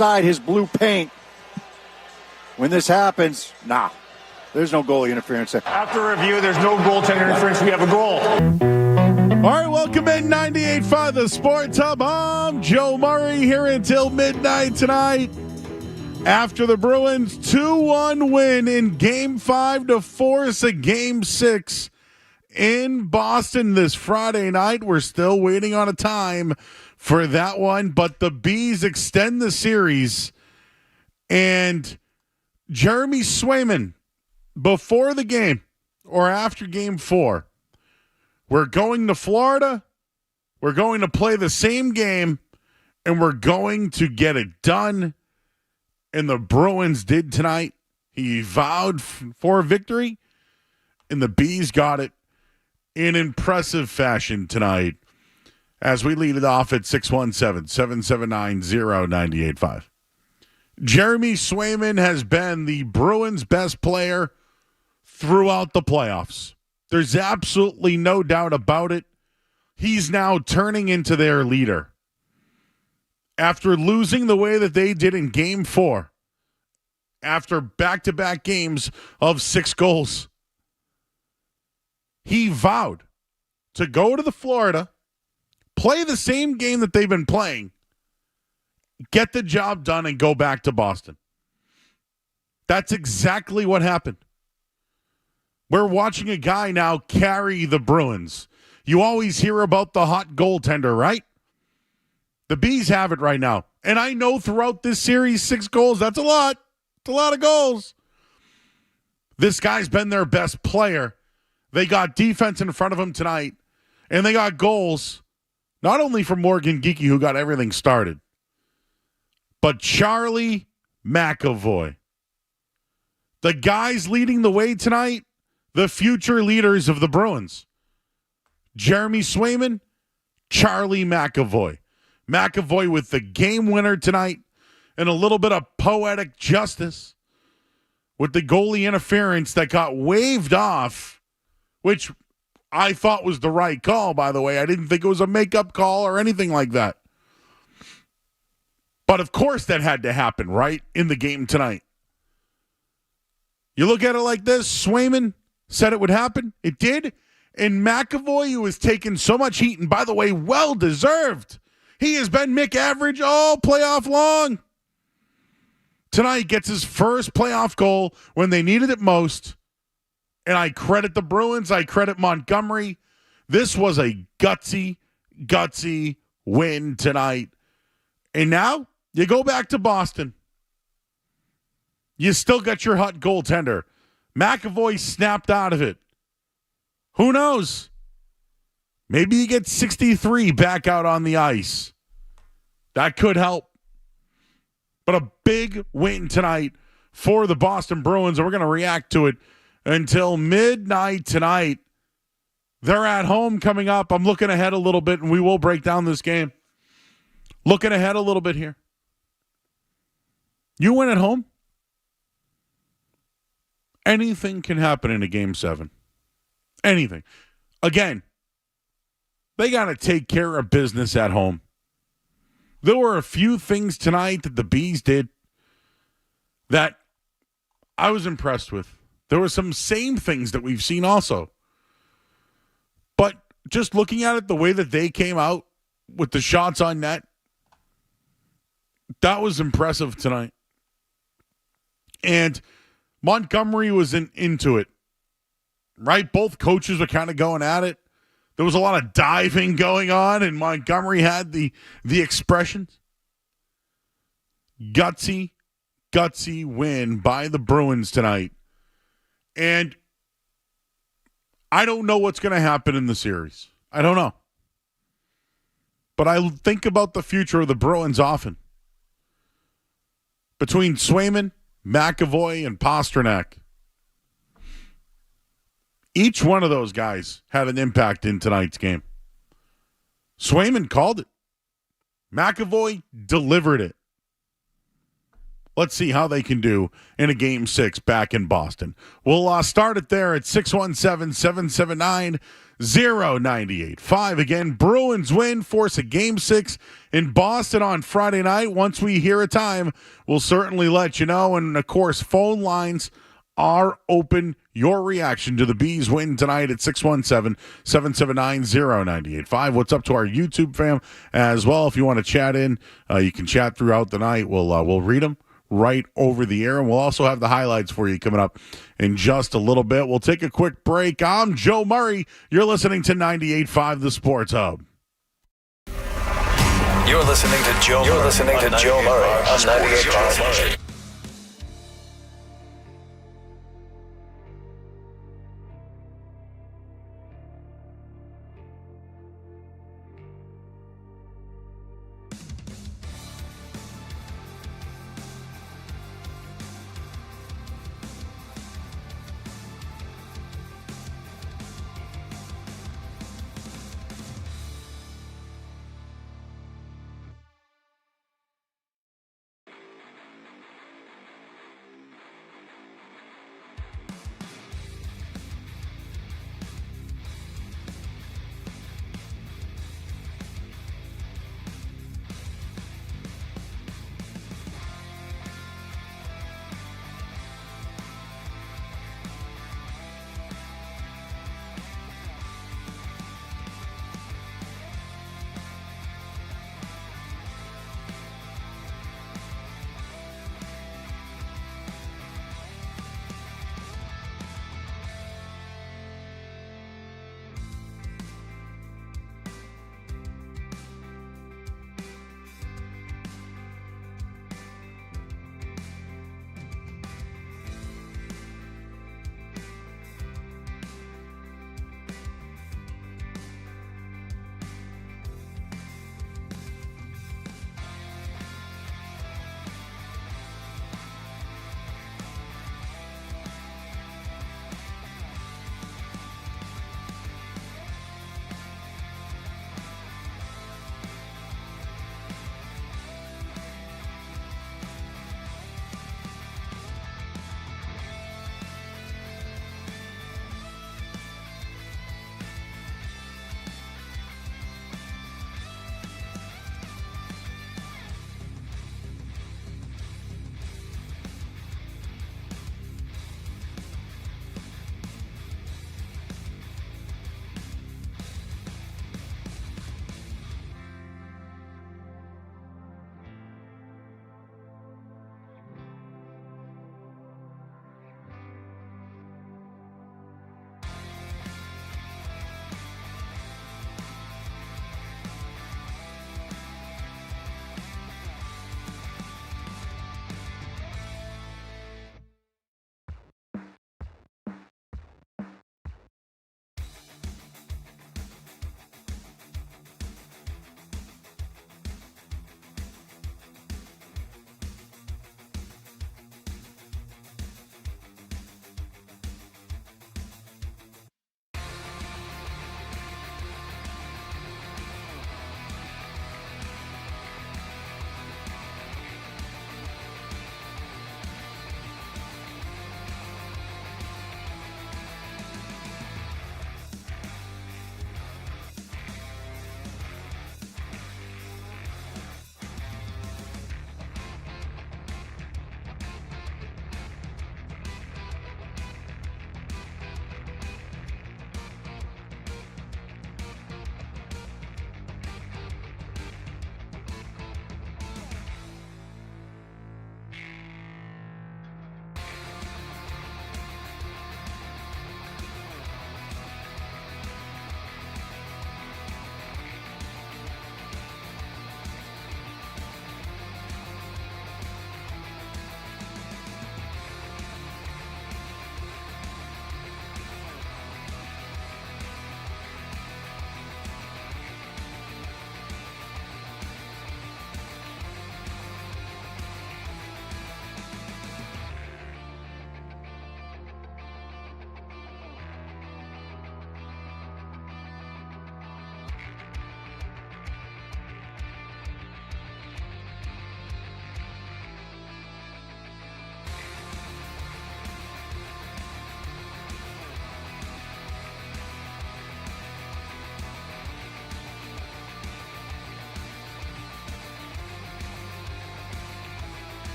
aside his blue paint. When this happens, there's no goalie interference there. After review, there's no goaltender interference. We have a goal. All right, welcome in 98.5 The Sports Hub. I'm Joe Murray here until midnight tonight. After the Bruins 2-1 win in Game 5 to force a Game 6 in Boston this Friday night. We're still waiting on a time for that one, but the Bees extend the series. And Jeremy Swayman, before the game or after Game 4, we're going to Florida, we're going to play the same game, and we're going to get it done. And the Bruins did tonight. He vowed for victory, and the Bees got it in impressive fashion tonight as we lead it off at 617-779-0985. Jeremy Swayman has been the Bruins' best player throughout the playoffs. There's absolutely no doubt about it. He's now turning into their leader. After losing the way that they did in Game 4, after back-to-back games of 6 goals, he vowed to go to the Florida, play the same game that they've been playing, get the job done, and go back to Boston. That's exactly what happened. We're watching a guy now carry the Bruins. You always hear about the hot goaltender, right? The Bees have it right now. And I know throughout this series, 6 goals, that's a lot. It's a lot of goals. This guy's been their best player. They got defense in front of him tonight. And they got goals, not only from Morgan Geekie, who got everything started, but Charlie McAvoy. The guys leading the way tonight, the future leaders of the Bruins. Jeremy Swayman, Charlie McAvoy. McAvoy with the game winner tonight and a little bit of poetic justice with the goalie interference that got waved off, which I thought was the right call, by the way. I didn't think it was a makeup call or anything like that. But of course that had to happen, right, in the game tonight. You look at it like this, Swayman said it would happen. It did. And McAvoy, who has taken so much heat, and by the way, well-deserved. He has been Mick Average all playoff long. Tonight gets his first playoff goal when they needed it most. And I credit the Bruins. I credit Montgomery. This was a gutsy win tonight. And now you go back to Boston. You still got your hot goaltender. McAvoy snapped out of it. Who knows? Maybe you get 63 back out on the ice. That could help. But a big win tonight for the Boston Bruins, and we're going to react to it until midnight tonight. They're at home coming up. I'm looking ahead a little bit, and we will break down this game. Looking ahead a little bit here. You win at home. Anything can happen in a Game 7. Anything. Again, they got to take care of business at home. There were a few things tonight that the Bees did that I was impressed with. There were some same things that we've seen also. But just looking at it, the way that they came out with the shots on net, that was impressive tonight. And Montgomery was into it, right? Both coaches were kind of going at it. There was a lot of diving going on, and Montgomery had the expressions. Gutsy win by the Bruins tonight. And I don't know what's going to happen in the series. I don't know. But I think about the future of the Bruins often. Between Swayman, McAvoy, and Pasternak, each one of those guys had an impact in tonight's game. Swayman called it. McAvoy delivered it. Let's see how they can do in a Game 6 back in Boston. We'll start it there at 617-779-0985. Again, Bruins win, force a Game 6 in Boston on Friday night. Once we hear a time, we'll certainly let you know. And, of course, phone lines are open. Your reaction to the Bees win tonight at 617-779-0985. What's up to our YouTube fam as well? If you want to chat in, you can chat throughout the night. We'll read them right over the air, and we'll also have the highlights for you coming up in just a little bit. We'll take a quick break. I'm Joe Murray. You're listening to 98.5 The Sports Hub. You're listening to Joe Murray on 98.5.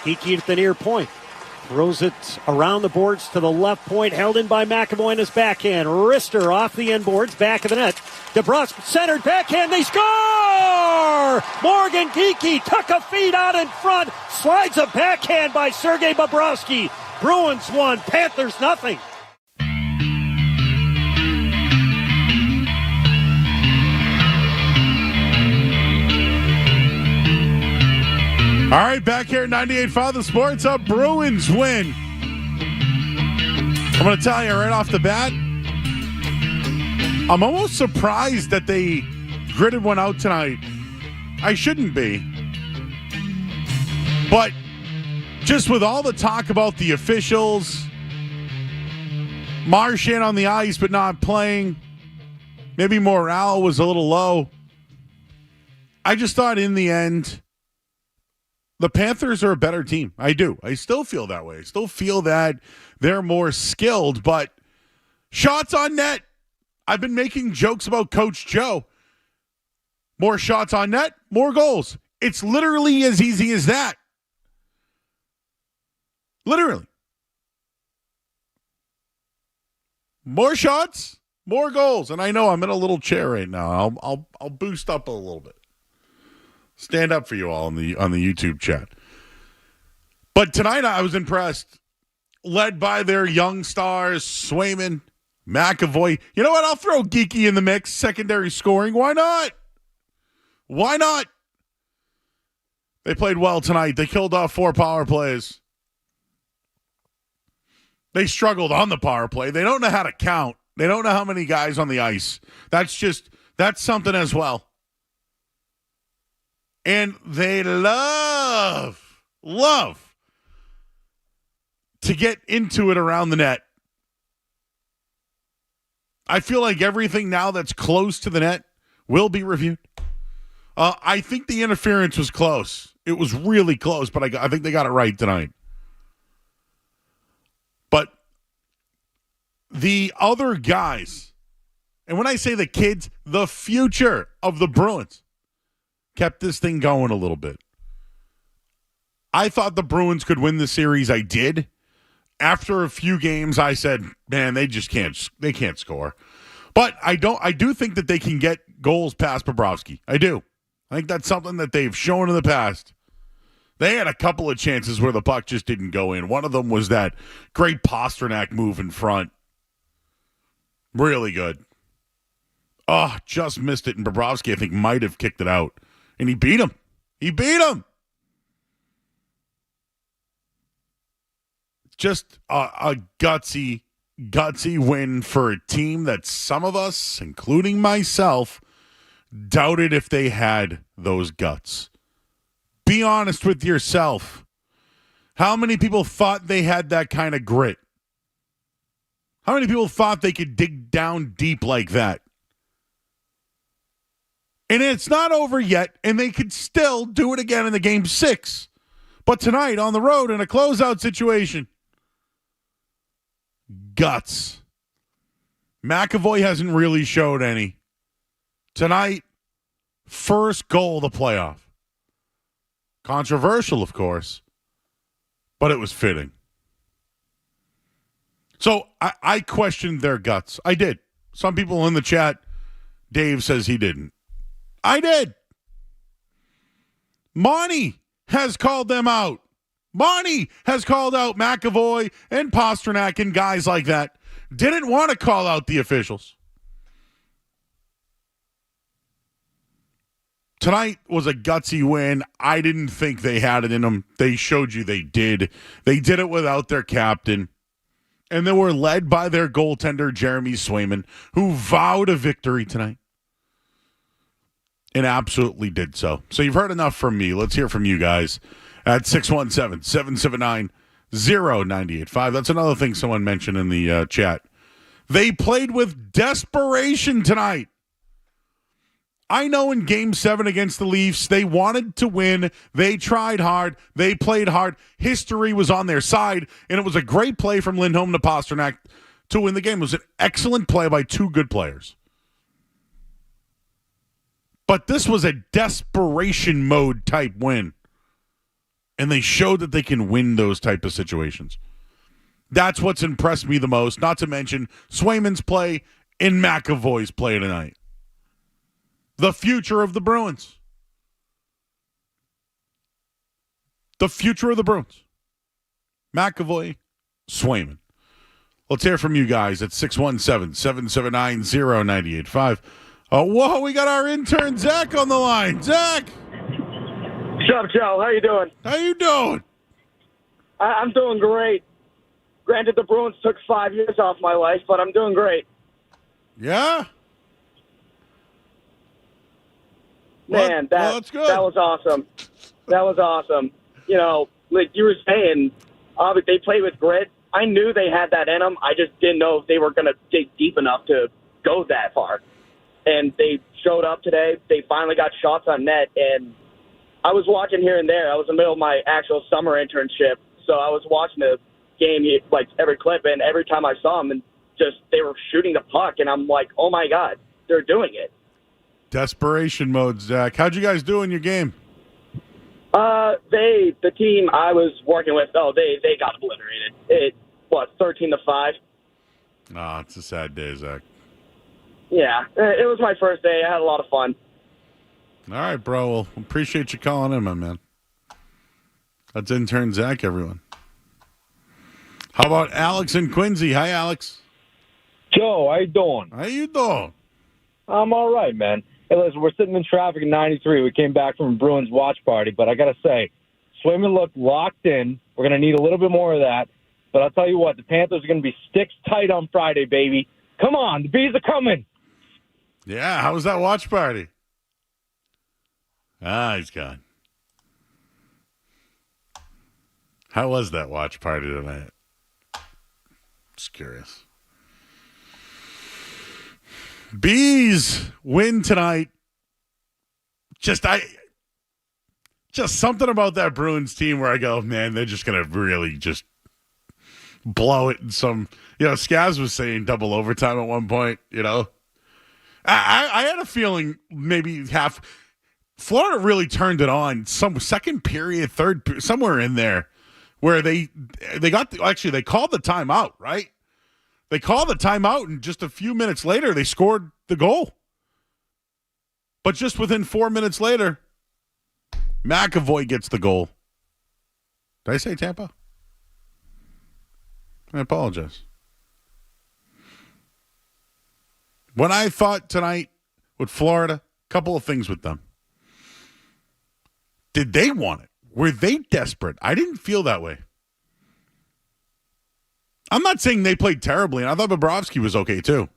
Geeky at the near point. Throws it around the boards to the left point. Held in by McAvoy in his backhand. Wrister off the end boards. Back of the net. DeBrusk centered backhand. They score! Morgan Geeky took a feed out in front. Slides a backhand by Sergei Bobrovsky. Bruins 1, Panthers nothing. All right, back here at 98.5 The Sports Hub. Bruins win. I'm going to tell you right off the bat, I'm almost surprised that they gritted one out tonight. I shouldn't be. But just with all the talk about the officials, Marchand on the ice but not playing, maybe morale was a little low. I just thought in the end, the Panthers are a better team. I do. I still feel that way. I still feel that they're more skilled, but shots on net. I've been making jokes about Coach Joe. More shots on net, more goals. It's literally as easy as that. Literally. More shots, more goals. And I know I'm in a little chair right now. I'll boost up a little bit. Stand up for you all on the YouTube chat. But tonight I was impressed. Led by their young stars, Swayman, McAvoy. You know what? I'll throw Geeky in the mix. Secondary scoring. Why not? Why not? They played well tonight. They killed off 4 power plays. They struggled on the power play. They don't know how to count. They don't know how many guys on the ice. That's something as well. And they love to get into it around the net. I feel like everything now that's close to the net will be reviewed. I think the interference was close. It was really close, but I think they got it right tonight. But the other guys, and when I say the kids, the future of the Bruins, kept this thing going a little bit. I thought the Bruins could win the series. I did. After a few games, I said, man, they can't score. But I do think that they can get goals past Bobrovsky. I do. I think that's something that they've shown in the past. They had a couple of chances where the puck just didn't go in. One of them was that great Pastrnak move in front. Really good. Oh, just missed it. And Bobrovsky, I think, might have kicked it out. And he beat him. Just a gutsy win for a team that some of us, including myself, doubted if they had those guts. Be honest with yourself. How many people thought they had that kind of grit? How many people thought they could dig down deep like that? And it's not over yet, and they could still do it again in the game 6. But tonight, on the road, in a closeout situation, guts. McAvoy hasn't really showed any. Tonight, first goal of the playoff. Controversial, of course, but it was fitting. So I questioned their guts. I did. Some people in the chat, Dave says he didn't. I did. Monty has called them out. Monty has called out McAvoy and Pastrnak and guys like that. Didn't want to call out the officials. Tonight was a gutsy win. I didn't think they had it in them. They showed you they did. They did it without their captain. And they were led by their goaltender, Jeremy Swayman, who vowed a victory tonight. And absolutely did so. So you've heard enough from me. Let's hear from you guys at 617-779-0985. That's another thing someone mentioned in the chat. They played with desperation tonight. I know in Game 7 against the Leafs, they wanted to win. They tried hard. They played hard. History was on their side, and it was a great play from Lindholm to Pastrnak to win the game. It was an excellent play by 2 good players. But this was a desperation mode type win. And they showed that they can win those type of situations. That's what's impressed me the most, not to mention Swayman's play and McAvoy's play tonight. The future of the Bruins. The future of the Bruins. McAvoy, Swayman. Let's hear from you guys at 617-779-0985. Whoa, we got our intern Zach on the line. Zach! What's up, Joe? How you doing? How you doing? I'm doing great. Granted, the Bruins took 5 years off my life, but I'm doing great. Yeah? Man, that's good. That was awesome. That was awesome. You know, like you were saying, they played with grit. I knew they had that in them. I just didn't know if they were going to dig deep enough to go that far. And they showed up today. They finally got shots on net, and I was watching here and there. I was in the middle of my actual summer internship, so I was watching the game, like every clip, and every time I saw them, and just they were shooting the puck, and I'm like, oh my God, they're doing it. Desperation mode, Zach. How'd you guys do in your game? The team I was working with, they got obliterated. It was 13-5. Oh, it's a sad day, Zach. Yeah, it was my first day. I had a lot of fun. All right, bro. Well, appreciate you calling in, my man. That's intern Zach, everyone. How about Alex and Quincy? Hi, Alex. Joe, how you doing? How you doing? I'm all right, man. Hey, listen, we're sitting in traffic in 93. We came back from a Bruins watch party, but I got to say, Swayman looked locked in. We're going to need a little bit more of that. But I'll tell you what, the Panthers are going to be sticks tight on Friday, baby. Come on, the Bees are coming. Yeah, how was that watch party? He's gone. How was that watch party tonight? Just curious. Bees win tonight. Just something about that Bruins team where I go, man, they're just gonna really just blow it in some. Scaz was saying double overtime at one point. I had a feeling maybe half. Florida really turned it on. Some second period, third, somewhere in there, where they called the timeout, right? They called the timeout, and just a few minutes later, they scored the goal. But just within 4 minutes later, McAvoy gets the goal. Did I say Tampa? I apologize. When I thought tonight with Florida, a couple of things with them. Did they want it? Were they desperate? I didn't feel that way. I'm not saying they played terribly, and I thought Bobrovsky was okay, too.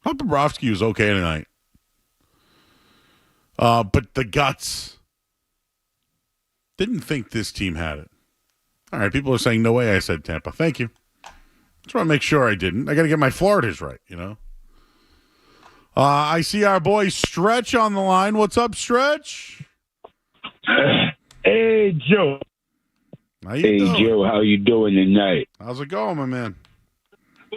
I thought Bobrovsky was okay tonight. But the guts, didn't think this team had it. All right, people are saying, no way I said Tampa. Thank you. Just want to make sure I didn't. I got to get my Floridas right, I see our boy Stretch on the line. What's up, Stretch? Hey, Joe. How you doing? Joe, how you doing tonight? How's it going, my man?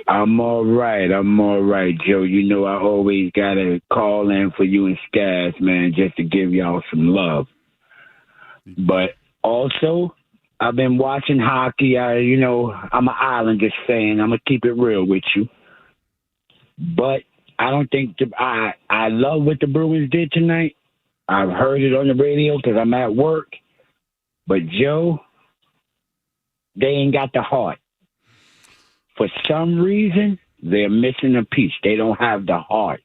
I'm all right, Joe. I always got to call in for you and Skaz, man, just to give y'all some love. But also, I've been watching hockey. I'm an Islanders fan. I'm going to keep it real with you. But I don't think I love what the Bruins did tonight. I've heard it on the radio because I'm at work. But, Joe, they ain't got the heart. For some reason, they're missing a piece. They don't have the heart.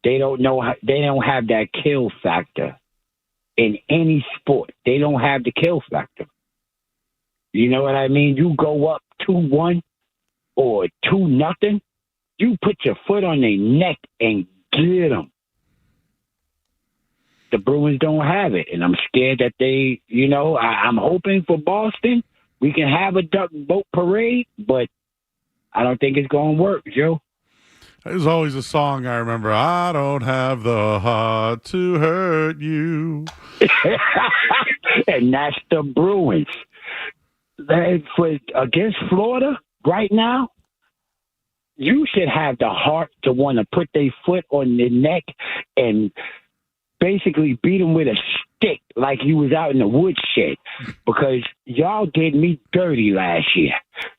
They don't have that kill factor in any sport. They don't have the kill factor. You know what I mean? You go up 2-1 or 2-0, you put your foot on their neck and get them. The Bruins don't have it, and I'm scared that they, I'm hoping for Boston. We can have a duck boat parade, but I don't think it's going to work, Joe. There's always a song I remember. I don't have the heart to hurt you. And that's the Bruins. Against Florida right now, you should have the heart to want to put their foot on their neck and basically beat them with a stick like you was out in the woodshed because y'all did me dirty last year.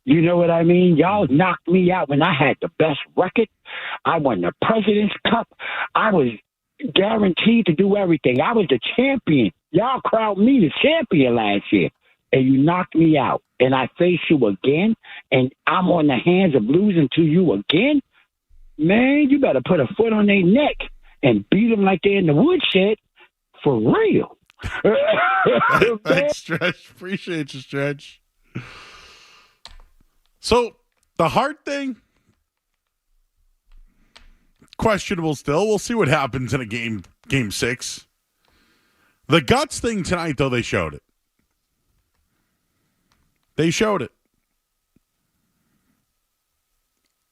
You know what I mean? Y'all knocked me out when I had the best record. I won the President's Cup. I was guaranteed to do everything. I was the champion. Y'all crowned me the champion last year, and you knocked me out. And I face you again, and I'm on the hands of losing to you again. Man, you better put a foot on their neck and beat them like they're in the woodshed for real. Thanks, Stretch. Appreciate you, Stretch. So, the heart thing, questionable still. We'll see what happens in a game 6. The guts thing tonight, though, they showed it. They showed it.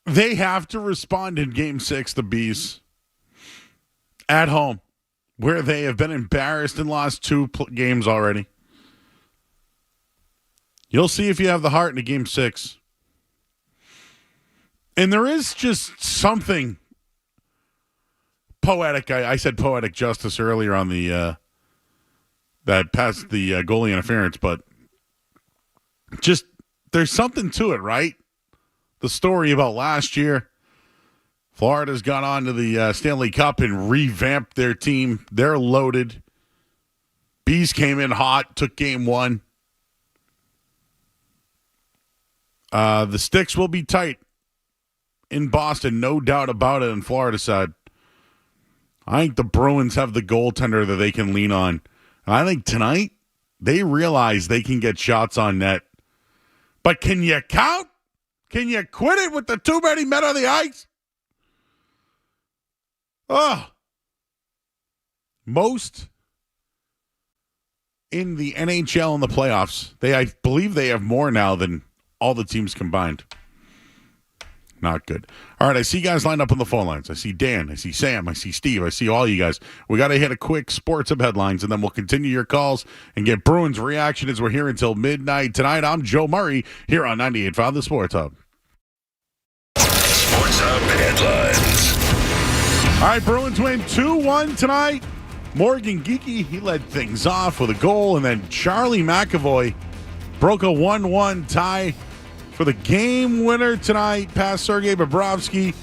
They have to respond in game 6, the Bees, at home, where they have been embarrassed and lost 2 games already. You'll see if you have the heart in a game 6. And there is just something poetic. I said poetic justice earlier on the that passed the goalie interference, but just there's something to it, right? The story about last year, Florida's gone on to the Stanley Cup and revamped their team. They're loaded. Bees came in hot, took game 1. The sticks will be tight in Boston, no doubt about it, on Florida's side. I think the Bruins have the goaltender that they can lean on. And I think tonight they realize they can get shots on net. But can you count? Can you quit it with the too many men on the ice? Most in the NHL in the playoffs, I believe they have more now than all the teams combined. Not good. All right, I see you guys lined up on the phone lines. I see Dan, I see Sam, I see Steve, I see all you guys. We got to hit a quick sports hub headlines, and then we'll continue your calls and get Bruins reaction as we're here until midnight tonight. I'm Joe Murray here on 98.5 The Sports Hub. Sports Hub headlines. All right, Bruins win 2-1 tonight. Morgan Geekie, he led things off with a goal, and then Charlie McAvoy broke a 1-1 tie for the game winner tonight, past Sergei Bobrovsky.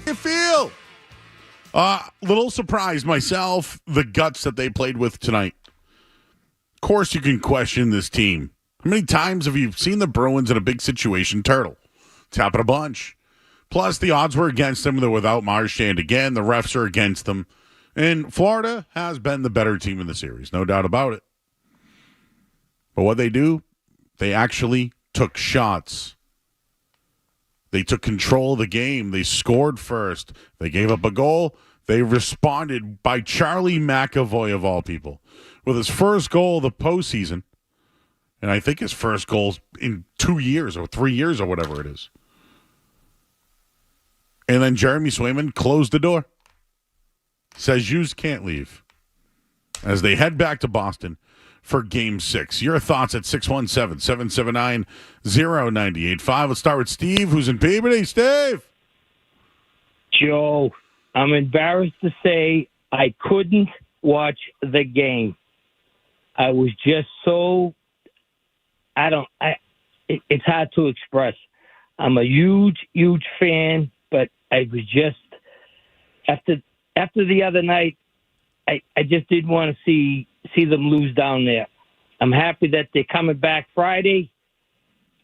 you feel? Little surprised myself, the guts that they played with tonight. Of course, you can question this team. How many times have you seen the Bruins in a big situation turtle? It's happened a bunch. Plus, the odds were against them. They're without Marchand again. The refs are against them. And Florida has been the better team in the series, no doubt about it. But what they do, they actually took shots. They took control of the game. They scored first. They gave up a goal. They responded by Charlie McAvoy, of all people, with his first goal of the postseason. And I think his first goal in 2 years or 3 years or whatever it is. And then Jeremy Swayman closed the door. Says yous can't leave. As they head back to Boston for Game 6. Your thoughts at 617-779-0985. Let's start with Steve, who's in Peabody. Steve! Joe, I'm embarrassed to say I couldn't watch the game. I was just so... it's hard to express. I'm a huge, huge fan, but I was just... After the other night, I just didn't want to see them lose down there. I'm happy that they're coming back Friday.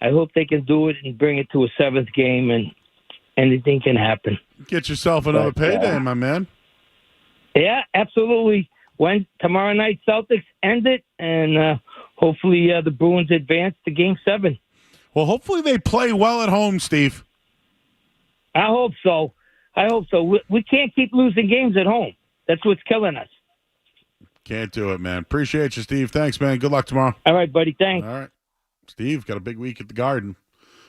I hope they can do it and bring it to a seventh game, and anything can happen. Get yourself another payday, my man. Yeah, absolutely. Tomorrow night, Celtics end it, and hopefully the Bruins advance to Game 7. Well, hopefully they play well at home, Steve. I hope so. We can't keep losing games at home. That's what's killing us. Can't do it, man. Appreciate you, Steve. Thanks, man. Good luck tomorrow. All right, buddy. Thanks. All right. Steve, got a big week at the Garden.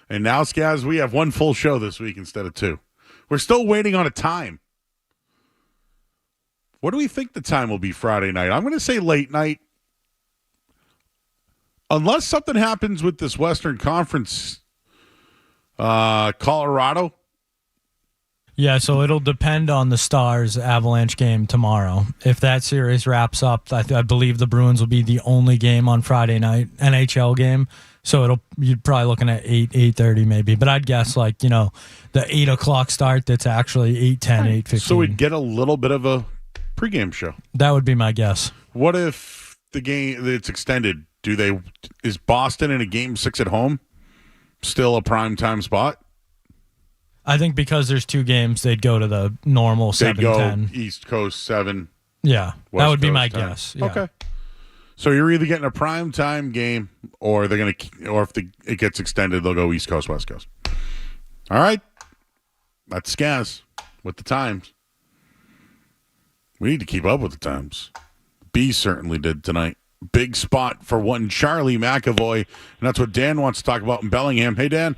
And now, Skaz, we have one full show this week instead of two. We're still waiting on a time. What do we think the time will be Friday night? I'm going to say late night. Unless something happens with this Western Conference, Colorado. Yeah, so it'll depend on the Stars Avalanche game tomorrow. If that series wraps up, I believe the Bruins will be the only game on Friday night, NHL game. So you're probably looking at 8:30 maybe. But I'd guess the 8 o'clock start that's actually 8:10, 8:15. So we'd get a little bit of a pregame show. That would be my guess. What if the game it's extended? Is Boston in a Game 6 at home still a primetime spot? I think because there's two games, they'd go to the normal 7-10. They'd go East Coast 7. Yeah, West that would be Coast my 10. guess. Yeah. Okay. So you're either getting a primetime game, or if it gets extended, they'll go East Coast, West Coast. All right, that's Skaz with the times. We need to keep up with the times. B certainly did tonight. Big spot for one Charlie McAvoy, and that's what Dan wants to talk about in Bellingham. Hey, Dan.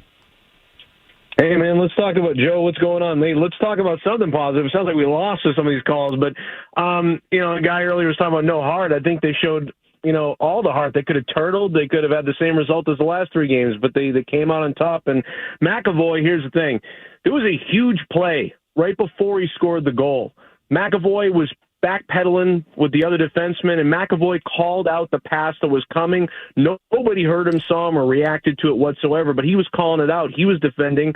Hey, man, let's talk about Joe. What's going on? Let's talk about something positive. It sounds like we lost to some of these calls, but, a guy earlier was talking about no heart. I think they showed, all the heart. They could have turtled. They could have had the same result as the last three games, but they came out on top. And McAvoy, here's the thing. There was a huge play right before he scored the goal. McAvoy was backpedaling with the other defenseman, and McAvoy called out the pass that was coming. Nobody heard him, saw him, or reacted to it whatsoever, but he was calling it out. He was defending,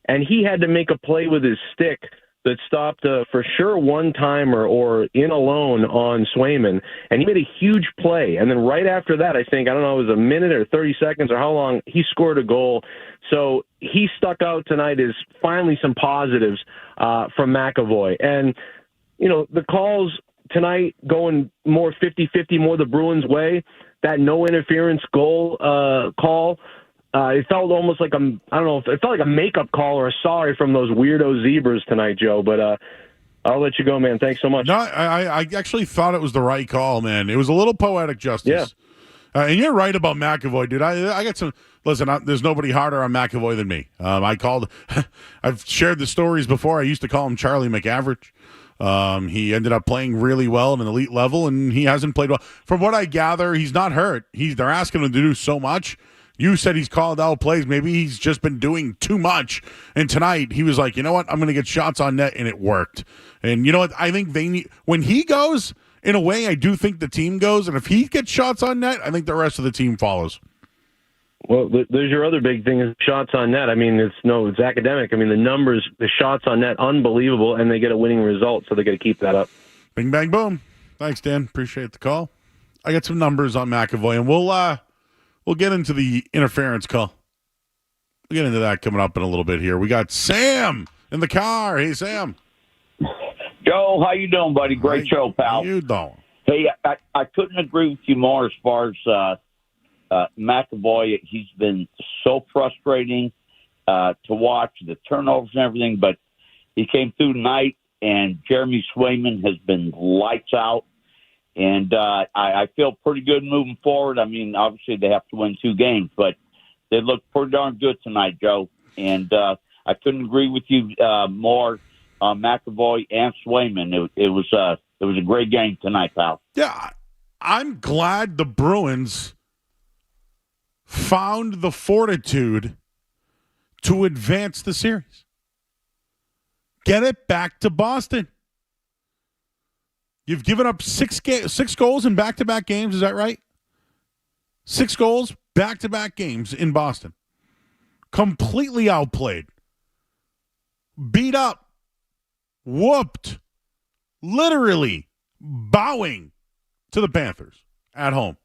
and he had to make a play with his stick that stopped for sure one-timer or in alone on Swayman, and he made a huge play. And then right after that, I don't know, it was a minute or 30 seconds or how long, he scored a goal. So he stuck out tonight as finally some positives from McAvoy. And the calls tonight going more 50-50, more the Bruins' way, that no interference goal call, it felt almost like it felt like a makeup call or a sorry from those weirdo zebras tonight, Joe. But I'll let you go, man. Thanks so much. No, I actually thought it was the right call, man. It was a little poetic justice. Yeah. And you're right about McAvoy, dude. I got some. Listen, there's nobody harder on McAvoy than me. I've shared the stories before. I used to call him Charlie McAverage. He ended up playing really well at an elite level, and he hasn't played well. From what I gather, he's not hurt. They're asking him to do so much. You said he's called out plays. Maybe he's just been doing too much. And tonight, he was like, you know what? I'm going to get shots on net, and it worked. And you know what? I think when he goes, in a way, I do think the team goes. And if he gets shots on net, I think the rest of the team follows. Well, there's your other big thing is shots on net. I mean, it's academic. I mean, the numbers, the shots on net, unbelievable, and they get a winning result, so they got to keep that up. Bing, bang, boom. Thanks, Dan. Appreciate the call. I got some numbers on McAvoy, and we'll get into the interference call. We'll get into that coming up in a little bit here. We got Sam in the car. Hey, Sam. Joe, how you doing, buddy? Great show, pal. How you doing? Hey, I couldn't agree with you more as far as McAvoy. He's been so frustrating to watch, the turnovers and everything, but he came through tonight, and Jeremy Swayman has been lights out, and I feel pretty good moving forward. I mean, obviously they have to win 2 games, but they look pretty darn good tonight, Joe, and I couldn't agree with you more on McAvoy and Swayman. It was a great game tonight, pal. Yeah, I'm glad the Bruins found the fortitude to advance the series. Get it back to Boston. You've given up 6 goals in back-to-back games. Is that right? 6 goals, back-to-back games in Boston. Completely outplayed. Beat up. Whooped. Literally bowing to the Panthers at home.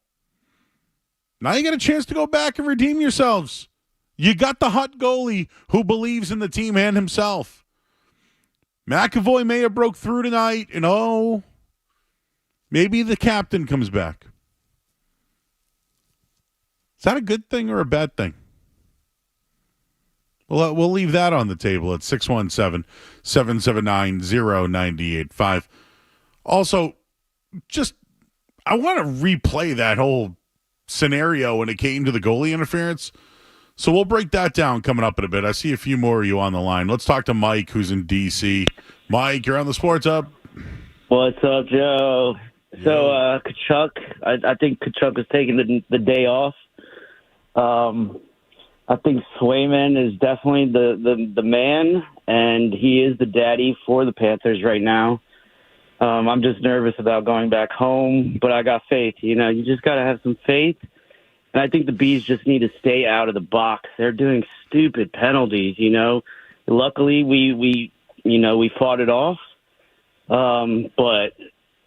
Now you get a chance to go back and redeem yourselves. You got the hot goalie who believes in the team and himself. McAvoy may have broke through tonight, and maybe the captain comes back. Is that a good thing or a bad thing? We'll leave that on the table at 617-779-0985. Also, I want to replay that whole scenario when it came to the goalie interference. So we'll break that down coming up in a bit. I see a few more of you on the line. Let's talk to Mike, who's in D.C. Mike, you're on the Sports Hub. What's up, Joe? Yeah. So, Kachuk, I think Kachuk is taking the day off. I think Swayman is definitely the man, and he is the daddy for the Panthers right now. I'm just nervous about going back home, but I got faith. You just got to have some faith. And I think the Bees just need to stay out of the box. They're doing stupid penalties, Luckily, we fought it off. But,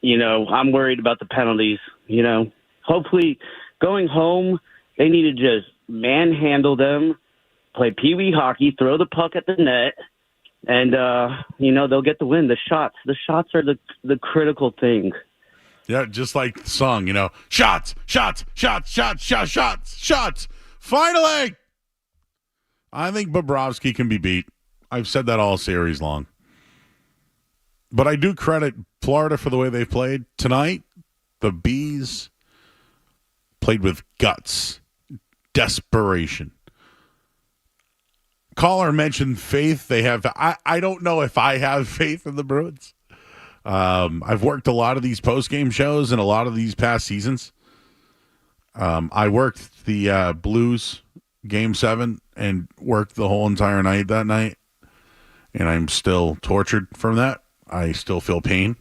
I'm worried about the penalties, Hopefully, going home, they need to just manhandle them, play peewee hockey, throw the puck at the net, and, they'll get the win. The shots are the critical thing. Yeah, just like the song, shots, shots, shots, shots, shots, shots, shots. Finally! I think Bobrovsky can be beat. I've said that all series long. But I do credit Florida for the way they played. Tonight, the Bees played with guts, desperation. Caller mentioned faith. They have. I don't know if I have faith in the Bruins. I've worked a lot of these post-game shows and a lot of these past seasons. I worked the Blues Game 7 and worked the whole entire night that night, and I'm still tortured from that. I still feel pain.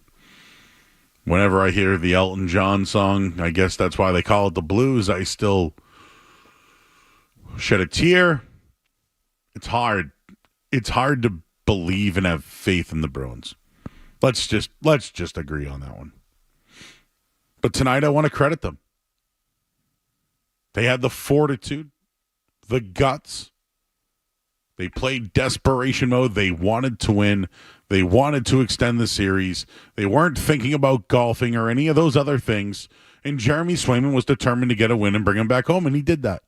Whenever I hear the Elton John song, I guess that's why they call it the Blues, I still shed a tear. It's hard. It's hard to believe and have faith in the Bruins. Let's just agree on that one. But tonight I want to credit them. They had the fortitude, the guts. They played desperation mode. They wanted to win. They wanted to extend the series. They weren't thinking about golfing or any of those other things. And Jeremy Swayman was determined to get a win and bring him back home, and he did that.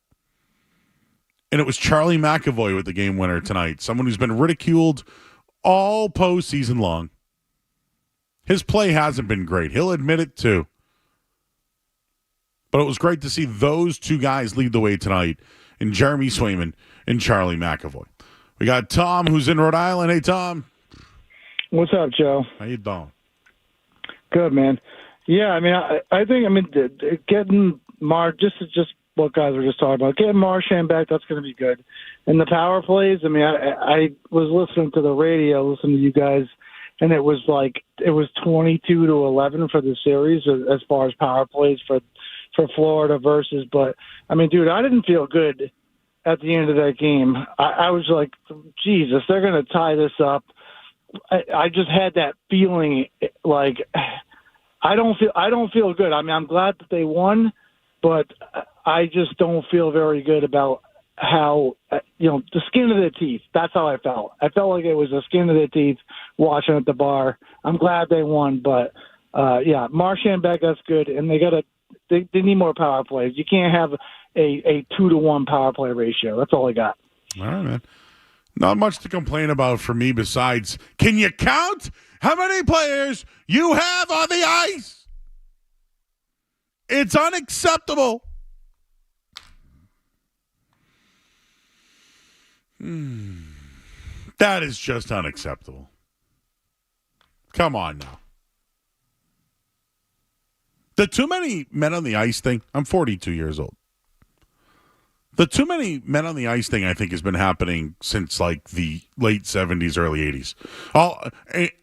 And it was Charlie McAvoy with the game winner tonight, someone who's been ridiculed all postseason long. His play hasn't been great. He'll admit it too. But it was great to see those two guys lead the way tonight in Jeremy Swayman and Charlie McAvoy. We got Tom, who's in Rhode Island. Hey, Tom. What's up, Joe? How you doing? Good, man. Yeah, I think getting just what guys were just talking about, getting Marchand back, that's going to be good. And the power plays, I was listening to the radio, listening to you guys, and it was 22-11 for the series as far as power plays for for Florida versus. But I mean, dude, I didn't feel good at the end of that game. I was like, Jesus, they're going to tie this up. I just had that feeling like I don't feel good. I mean, I'm glad that they won, but I just don't feel very good about how, the skin of their teeth. That's how I felt. I felt like it was the skin of their teeth watching at the bar. I'm glad they won, but Marchand back, that's good, and they need more power plays. You can't have a 2-to-1 power play ratio. That's all I got. All right, man. Not much to complain about for me besides, can you count how many players you have on the ice? It's unacceptable. That is just unacceptable. Come on now. The too many men on the ice thing, I'm 42 years old. The too many men on the ice thing, I think, has been happening since like the late 70s, early 80s.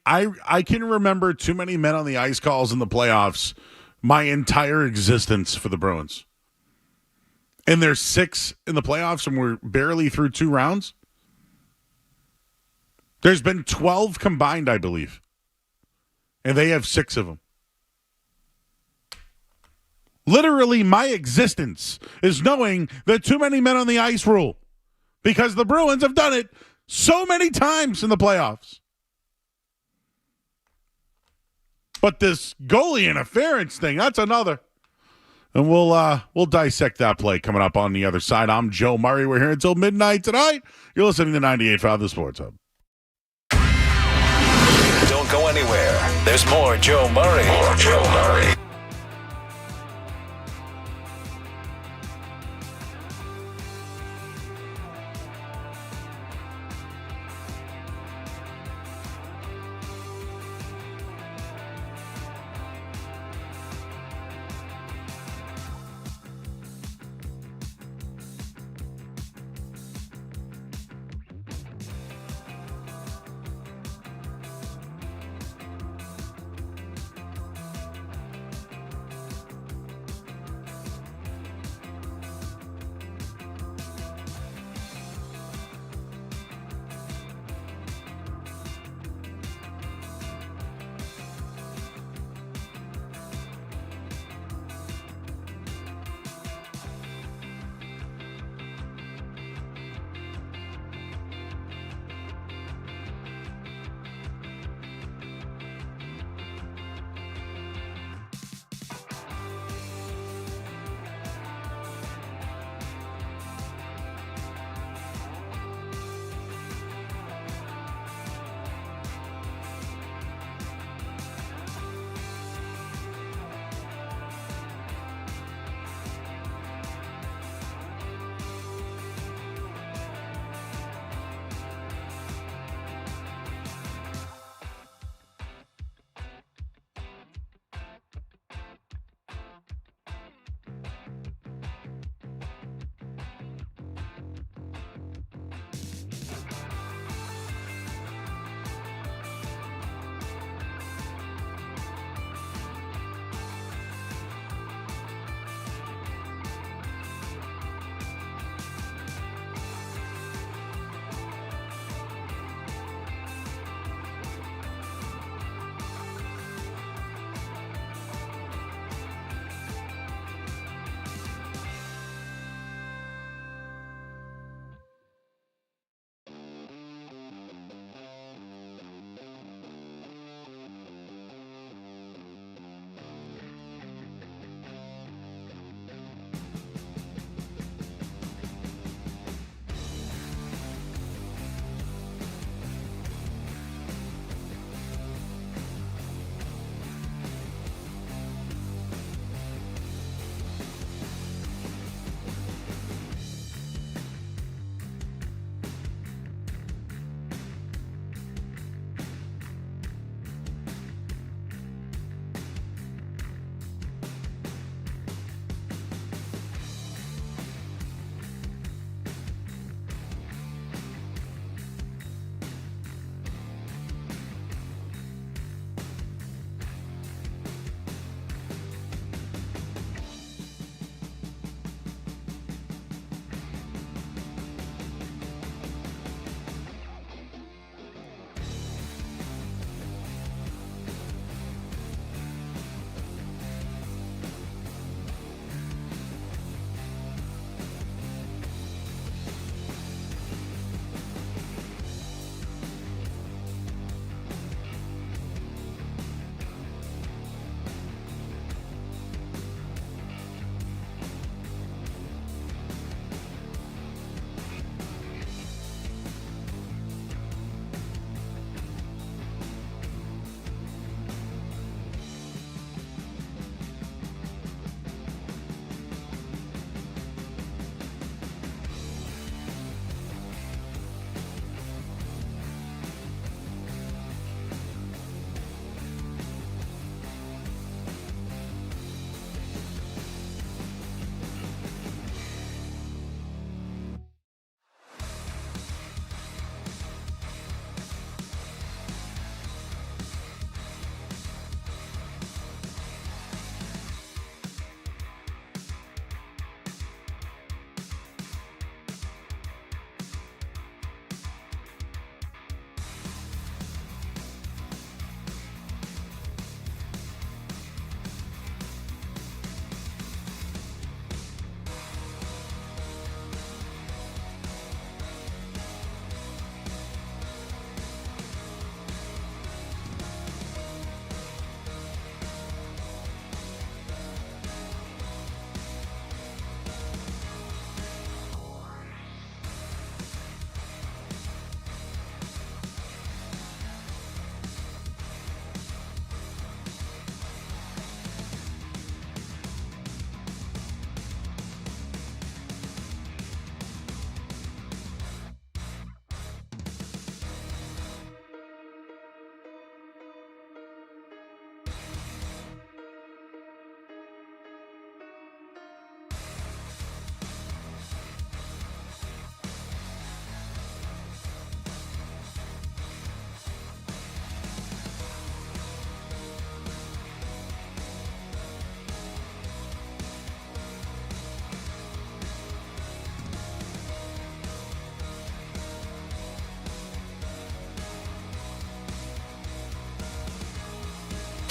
I can remember too many men on the ice calls in the playoffs my entire existence for the Bruins. And there's 6 in the playoffs, and we're barely through 2 rounds. There's been 12 combined, I believe. And they have 6 of them. Literally, my existence is knowing the too many men on the ice rule because the Bruins have done it so many times in the playoffs. But this goalie interference thing, that's another. And we'll dissect that play coming up on the other side. I'm Joe Murray. We're here until midnight tonight. You're listening to 98.5 The Sports Hub. Don't go anywhere. There's more Joe Murray. More Joe Murray.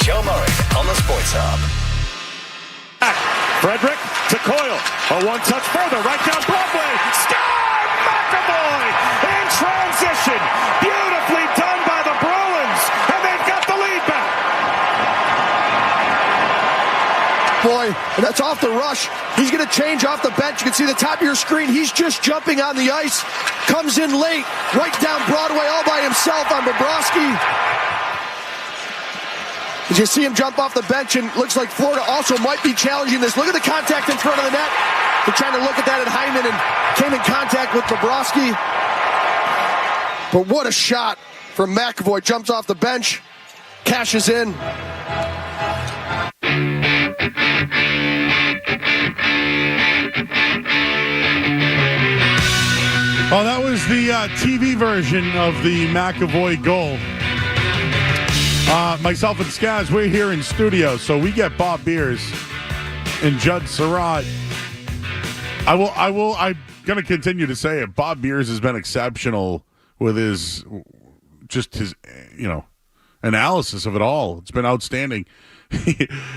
Joe Murray on the Sports Hub. Frederick to Coyle. A one-touch further, right down Broadway. Sky McAvoy in transition. Beautifully done by the Bruins, and they've got the lead back. Boy, and that's off the rush. He's going to change off the bench. You can see the top of your screen. He's just jumping on the ice. Comes in late, right down Broadway all by himself on Bobrovsky. As you see him jump off the bench, and looks like Florida also might be challenging this. Look at the contact in front of the net. They're trying to look at that at Hyman, and came in contact with Bobrovsky. But what a shot from McAvoy. Jumps off the bench, cashes in. Oh, that was the TV version of the McAvoy goal. Myself and Skaz, we're here in studio, so we get Bob Beers and Judd Surratt. I'm going to continue to say it. Bob Beers has been exceptional with his analysis of it all. It's been outstanding.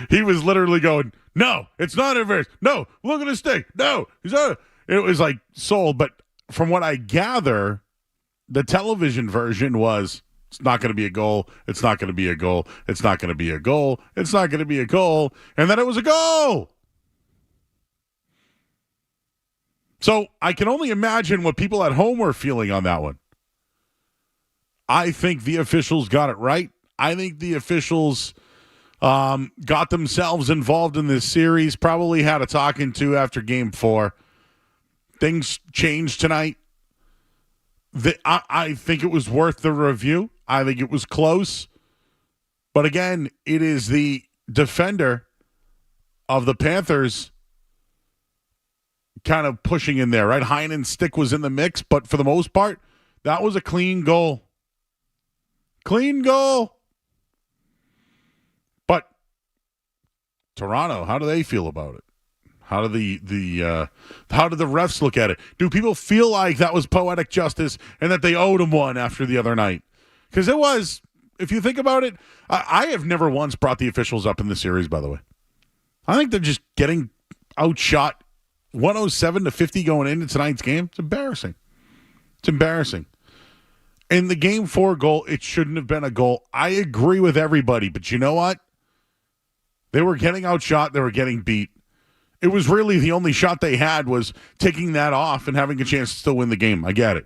He was literally going, no, it's not inverse. No, look at his stick. No, it was like sold. But from what I gather, the television version was, it's not going to be a goal. It's not going to be a goal. It's not going to be a goal. It's not going to be a goal. And then it was a goal. So I can only imagine what people at home were feeling on that one. I think the officials got it right. I think the officials got themselves involved in this series, probably had a talking to after Game 4. Things changed tonight. I think it was worth the review. I think it was close. But again, it is the defender of the Panthers kind of pushing in there, right? Heinen's stick was in the mix, but for the most part, that was a clean goal. Clean goal. But Toronto, how do they feel about it? How do how do the refs look at it? Do people feel like that was poetic justice and that they owed him one after the other night? Because it was, if you think about it, I have never once brought the officials up in the series, by the way. I think they're just getting outshot 107-50 going into tonight's game. It's embarrassing. It's embarrassing. In the Game 4 goal, it shouldn't have been a goal. I agree with everybody, but you know what? They were getting outshot. They were getting beat. It was really the only shot they had was taking that off and having a chance to still win the game. I get it.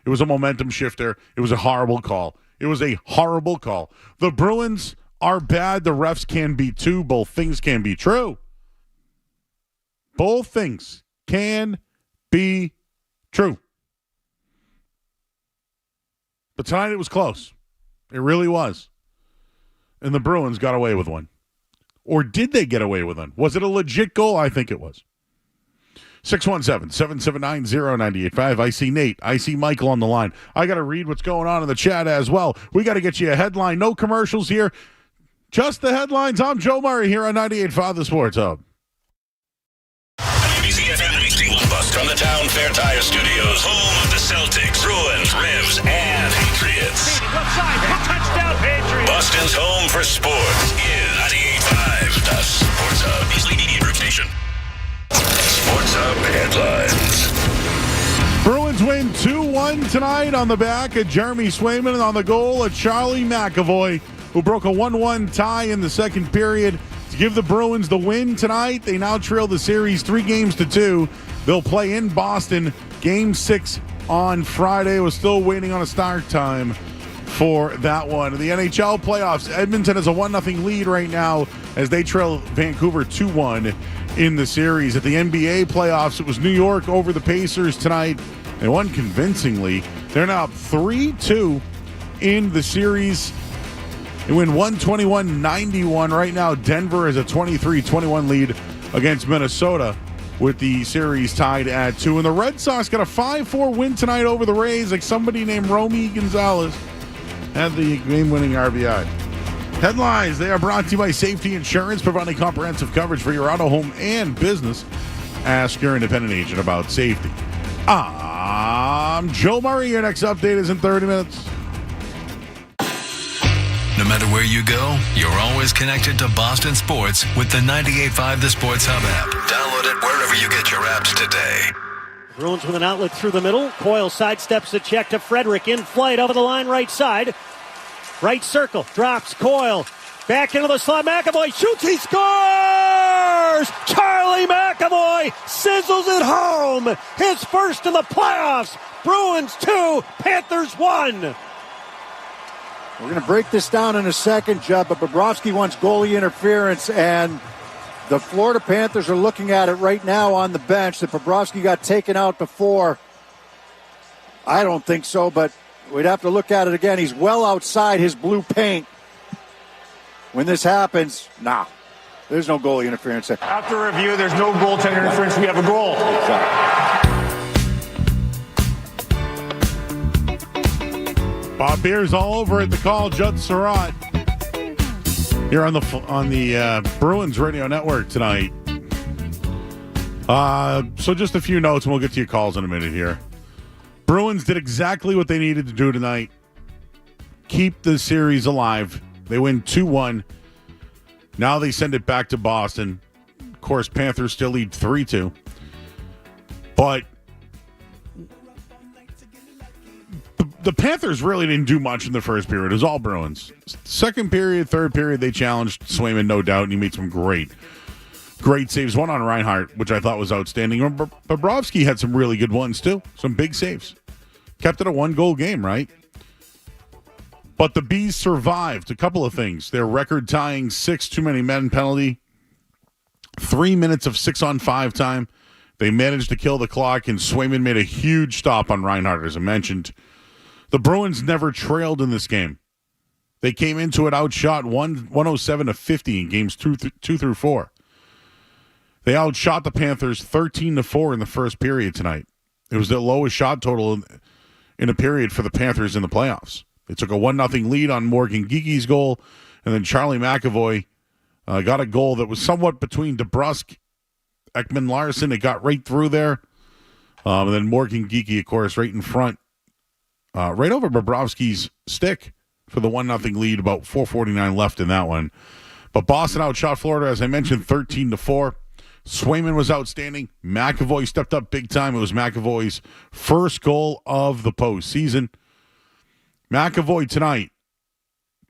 It was a momentum shifter. It was a horrible call. It was a horrible call. The Bruins are bad. The refs can be too. Both things can be true. Both things can be true. But tonight it was close. It really was. And the Bruins got away with one. Or did they get away with one? Was it a legit goal? I think it was. 617-779-0985. I see Nate. I see Michael on the line. I got to read what's going on in the chat as well. We got to get you a headline. No commercials here. Just the headlines. I'm Joe Murray here on 98.5 The Sports Hub. From the Town Fair Tire Studios, home of the Celtics, Bruins, Revs, and Patriots. Touchdown, Patriots. Boston's home for sports is 98.5 The Sports Hub. Easily Media Group Station. Sports Hub headlines. Bruins win 2-1 tonight on the back of Jeremy Swayman, and on the goal of Charlie McAvoy, who broke a 1-1 tie in the second period to give the Bruins the win tonight. They now trail the series 3-2. They'll play in Boston, Game 6 on Friday. We're still waiting on a start time for that one. In the NHL playoffs, Edmonton has a 1-0 lead right now as they trail Vancouver 2-1 in the series. At the NBA playoffs, it was New York over the Pacers tonight. They won convincingly. They're now up 3-2 in the series. They win 121-91. Right now, Denver has a 23-21 lead against Minnesota, with the series tied at 2. And the Red Sox got a 5-4 win tonight over the Rays, like somebody named Romy Gonzalez had the game-winning RBI. Headlines, they are brought to you by Safety Insurance, providing comprehensive coverage for your auto, home, and business. Ask your independent agent about safety. I'm Joe Murray. Your next update is in 30 minutes. No matter where you go, you're always connected to Boston sports with the 98.5 The Sports Hub app. Download it wherever you get your apps today. Bruins with an outlet through the middle. Coyle sidesteps the check to Frederick. In flight over the line right side. Right circle. Drops Coyle. Back into the slot. McAvoy shoots. He scores! Charlie McAvoy sizzles it home. His first in the playoffs. Bruins 2, Panthers 1. We're going to break this down in a second, Judd, but Bobrovsky wants goalie interference, and the Florida Panthers are looking at it right now on the bench that Bobrovsky got taken out before. I don't think so, but we'd have to look at it again. He's well outside his blue paint. When this happens, there's no goalie interference. After review, there's no goaltender interference. We have a goal. Bob Beer's all over at the call. Judd Surratt here on the Bruins Radio Network tonight. So just a few notes, and we'll get to your calls in a minute here. Bruins did exactly what they needed to do tonight. Keep the series alive. They win 2-1. Now they send it back to Boston. Of course, Panthers still lead 3-2. But the Panthers really didn't do much in the first period. It was all Bruins. Second period, third period, they challenged Swayman, no doubt, and he made some great saves. One on Reinhart, which I thought was outstanding. Bobrovsky had some really good ones, too. Some big saves. Kept it a one-goal game, right? But the Bees survived a couple of things. Their record-tying 6 too-many-men penalty, 3 minutes of 6-on-5 time. They managed to kill the clock, and Swayman made a huge stop on Reinhart, as I mentioned. The Bruins never trailed in this game. They came into it outshot 107-50 in games 2 through 4. They outshot the Panthers 13-4 in the first period tonight. It was their lowest shot total in a period for the Panthers in the playoffs. They took a 1-0 lead on Morgan Geeky's goal, and then Charlie McAvoy got a goal that was somewhat between DeBrusk, Ekman Larson. It got right through there. And then Morgan Geeky, of course, right in front, right over Bobrovsky's stick for the 1-0 lead, about 4:49 left in that one. But Boston outshot Florida, as I mentioned, 13-4. Swayman was outstanding. McAvoy stepped up big time. It was McAvoy's first goal of the postseason. McAvoy tonight,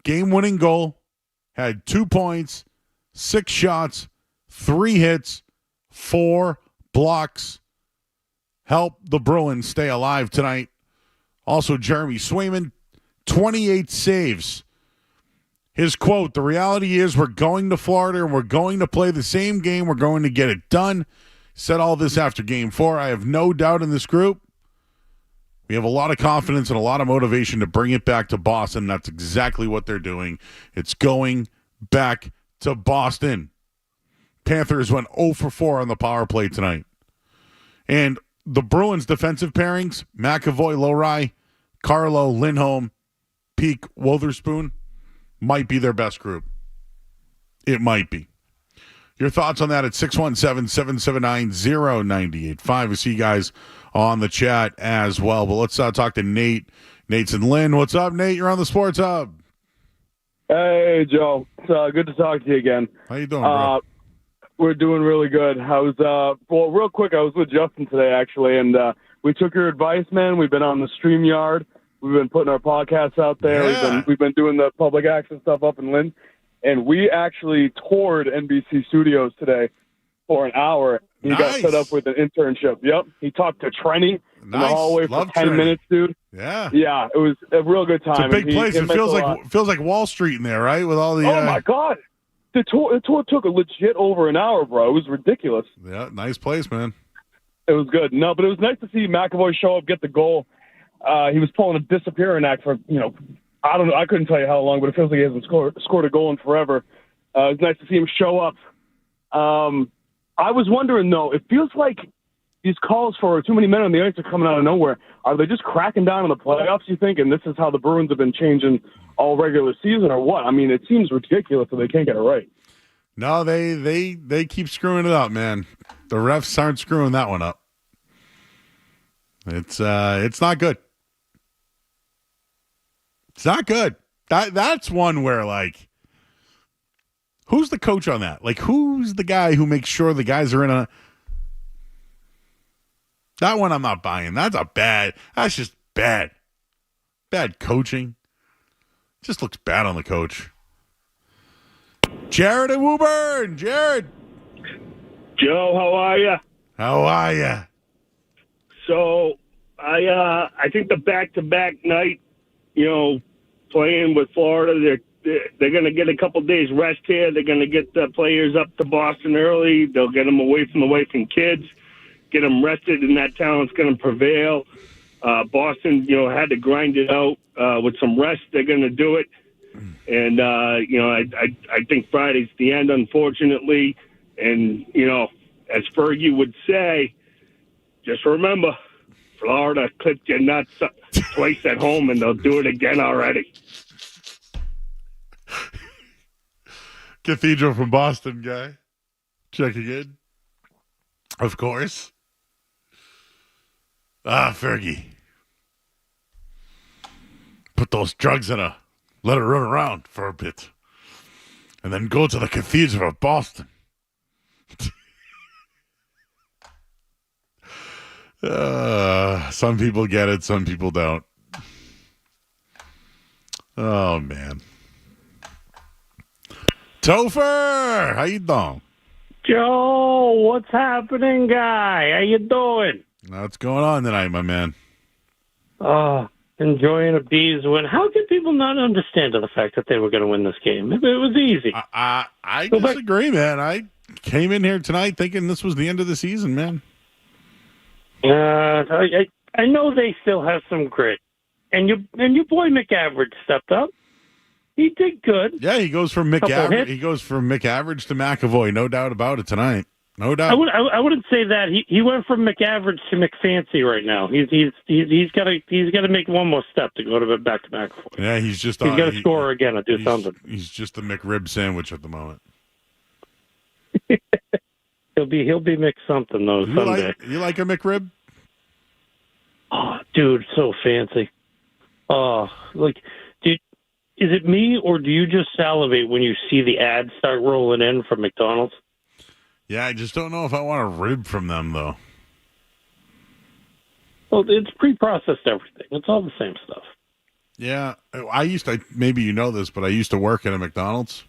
game-winning goal, had 2 points, 6 shots, 3 hits, 4 blocks. Helped the Bruins stay alive tonight. Also, Jeremy Swayman, 28 saves. His quote, "The reality is we're going to Florida and we're going to play the same game. We're going to get it done." Said all this after Game 4. I have no doubt in this group. We have a lot of confidence and a lot of motivation to bring it back to Boston. That's exactly what they're doing. It's going back to Boston. Panthers went 0 for 4 on the power play tonight. And the Bruins' defensive pairings, McAvoy, Lowry, Carlo, Lindholm, Peak, Wotherspoon, might be their best group. It might be. Your thoughts on that at 617-779-0985. We see you guys on the chat as well. But let's talk to Nate. Nate's in Lynn. What's up, Nate? You're on the Sports Hub. Hey, Joe. It's good to talk to you again. How you doing, bro? We're doing really good. I was, real quick, I was with Justin today, actually, and we took your advice, man. We've been on the StreamYard. We've been putting our podcasts out there. Yeah. We've been doing the public access stuff up in Lynn. And we actually toured NBC Studios today for an hour. He got set up with an internship. Yep. He talked to Trenny in the hallway for 10 minutes, dude. Yeah. Yeah, it was a real good time. It's a big place. It feels like Wall Street in there, right? With all the Oh my God. The tour took a legit over an hour, bro. It was ridiculous. Yeah, nice place, man. It was good. No, but it was nice to see McAvoy show up, get the goal. He was pulling a disappearing act for, I don't know. I couldn't tell you how long, but it feels like he hasn't scored a goal in forever. It was nice to see him show up. I was wondering, though, it feels like these calls for too many men on the ice are coming out of nowhere. Are they just cracking down on the playoffs, you think, and this is how the Bruins have been changing all regular season, or what? I mean, it seems ridiculous that they can't get it right. No, they keep screwing it up, man. The refs aren't screwing that one up. It's not good. It's not good. That's one where, like, who's the coach on that? Like, who's the guy who makes sure the guys are in a... That one I'm not buying. That's just bad. Bad coaching. Just looks bad on the coach. Jared and Woburn. Jared. Joe, how are you? How are you? So, I think the back-to-back night, playing with Florida, they're going to get a couple days rest here. They're going to get the players up to Boston early. They'll get them away from the wife and kids, get them rested, and that talent's going to prevail. Boston, had to grind it out with some rest. They're going to do it. And, I think Friday's the end, unfortunately. And, as Fergie would say, just remember, Florida clipped your nuts twice at home, and they'll do it again already. Cathedral from Boston guy. Checking in. Of course. Fergie. Put those drugs in her. Let her run around for a bit. And then go to the Cathedral of Boston. Some people get it, some people don't. Oh, man. Topher, how you doing? Joe, what's happening, guy? How you doing? What's going on tonight, my man? Enjoying a Bees win. How could people not understand the fact that they were going to win this game? It was easy. I disagree, man. I came in here tonight thinking this was the end of the season, man. I know they still have some grit, and your boy McAverage stepped up. He did good. Yeah, he goes from McAverage. He goes from McAverage to McAvoy. No doubt about it tonight. No doubt. I wouldn't say that. He went from McAverage to McFancy right now. He's got to make one more step to go back to McAvoy. Yeah, he's got to score again or do something. He's just the McRib sandwich at the moment. He'll be Mc something though someday. You like a McRib? Oh, dude, so fancy. Oh, is it me or do you just salivate when you see the ads start rolling in from McDonald's? Yeah, I just don't know if I want a rib from them though. Well, it's pre-processed everything. It's all the same stuff. Yeah, maybe you know this, but I used to work at a McDonald's.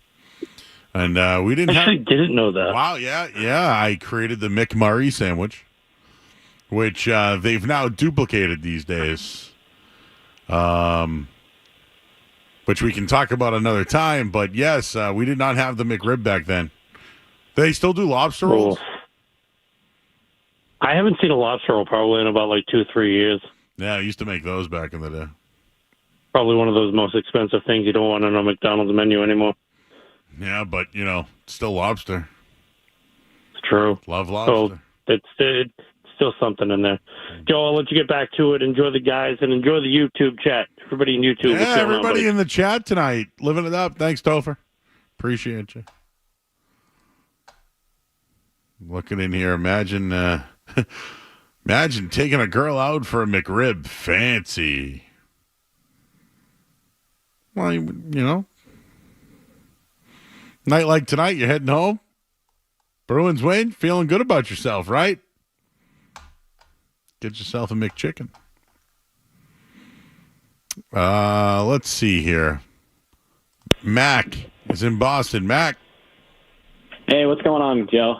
And we didn't didn't know that. Wow, yeah. I created the McMurray sandwich, which they've now duplicated these days. Which we can talk about another time. But yes, we did not have the McRib back then. They still do lobster rolls? I haven't seen a lobster roll probably in about 2-3 years. Yeah, I used to make those back in the day. Probably one of those most expensive things you don't want on a McDonald's menu anymore. Yeah, but, still lobster. It's true. Love lobster. So it's still something in there. Joe, I'll let you get back to it. Enjoy the guys and enjoy the YouTube chat. Everybody in YouTube. Yeah, everybody in the chat tonight. Living it up. Thanks, Topher. Appreciate you. Looking in here. Imagine taking a girl out for a McRib. Fancy. Well, night like tonight, you're heading home. Bruins win. Feeling good about yourself, right? Get yourself a McChicken. Let's see here. Mac is in Boston. Mac. Hey, what's going on, Joe?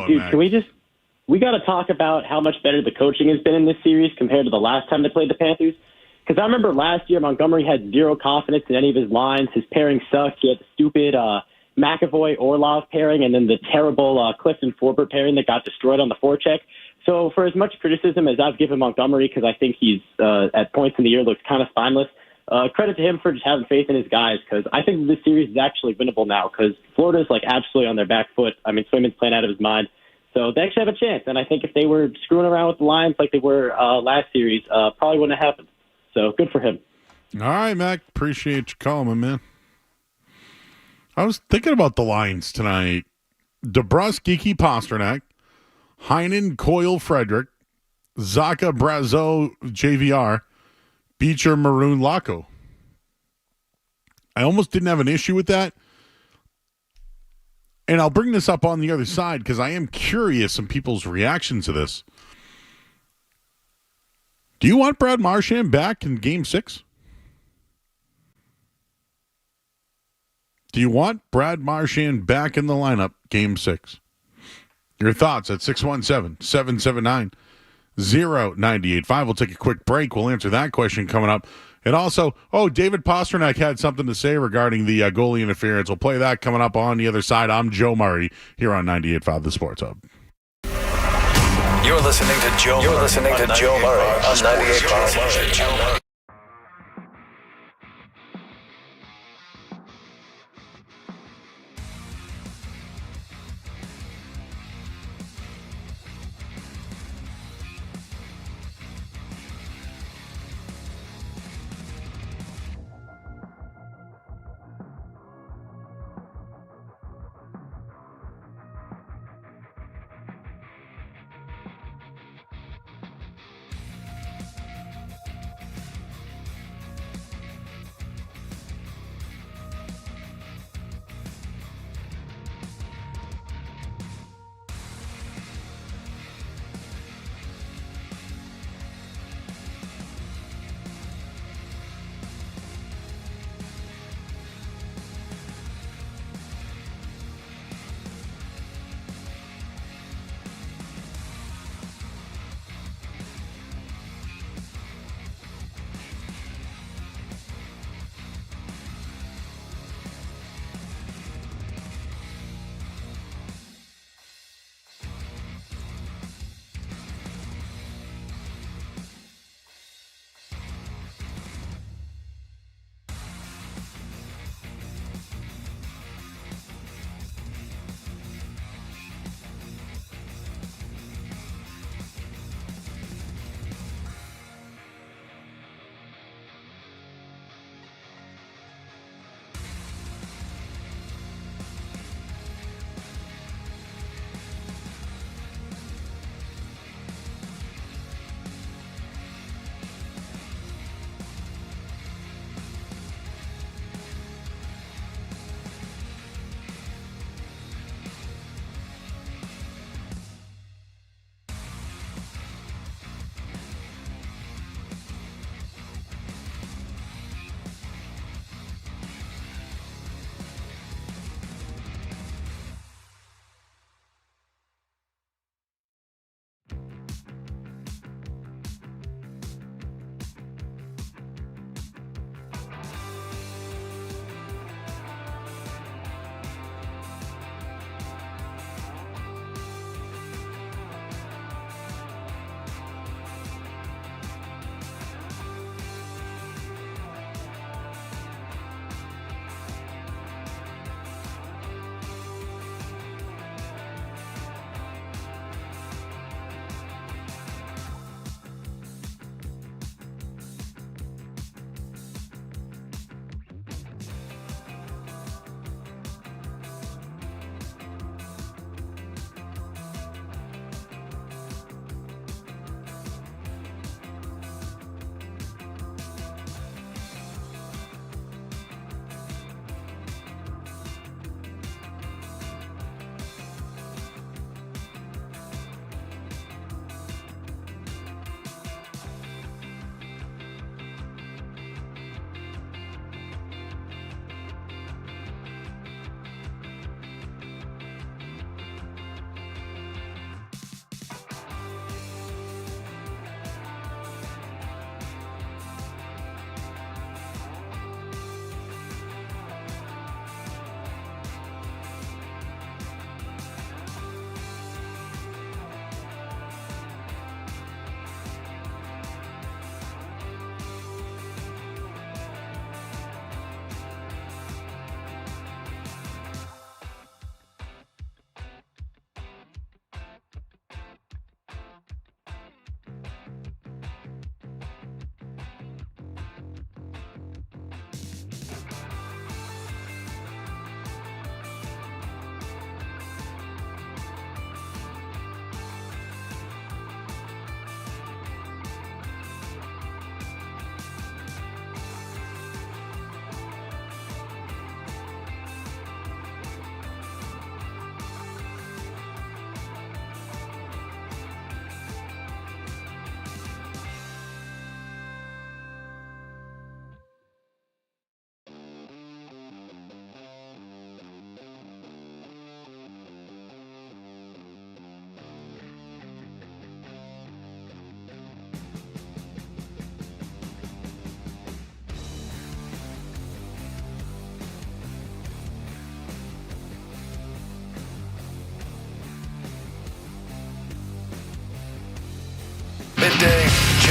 Dude, Mac? We got to talk about how much better the coaching has been in this series compared to the last time they played the Panthers? Because I remember last year Montgomery had zero confidence in any of his lines. His pairing sucked. He had the stupid McAvoy-Orlov pairing and then the terrible Clifton-Forbert pairing that got destroyed on the forecheck. So for as much criticism as I've given Montgomery, because I think he's at points in the year looks kind of spineless, credit to him for just having faith in his guys, because I think this series is actually winnable now because Florida's absolutely on their back foot. I mean, Swayman's playing out of his mind. So they actually have a chance. And I think if they were screwing around with the Lions like they were last series, probably wouldn't have happened. So good for him. All right, Mac. Appreciate you calling me, man. I was thinking about the Lions tonight. DeBrusque, Geeky, Pasternak, Heinen, Coyle, Frederick, Zaka, Brazo, JVR, Beecher, Maroon, Laco. I almost didn't have an issue with that. And I'll bring this up on the other side because I am curious in people's reactions to this. Do you want Brad Marchand back in Game 6? Do you want Brad Marchand back in the lineup Game 6? Your thoughts at 617-779-0985. We'll take a quick break. We'll answer that question coming up. And also, David Pasternak had something to say regarding the goalie interference. We'll play that coming up on the other side. I'm Joe Murray here on 98.5 The Sports Hub. You're listening to Joe Murray on 98.5.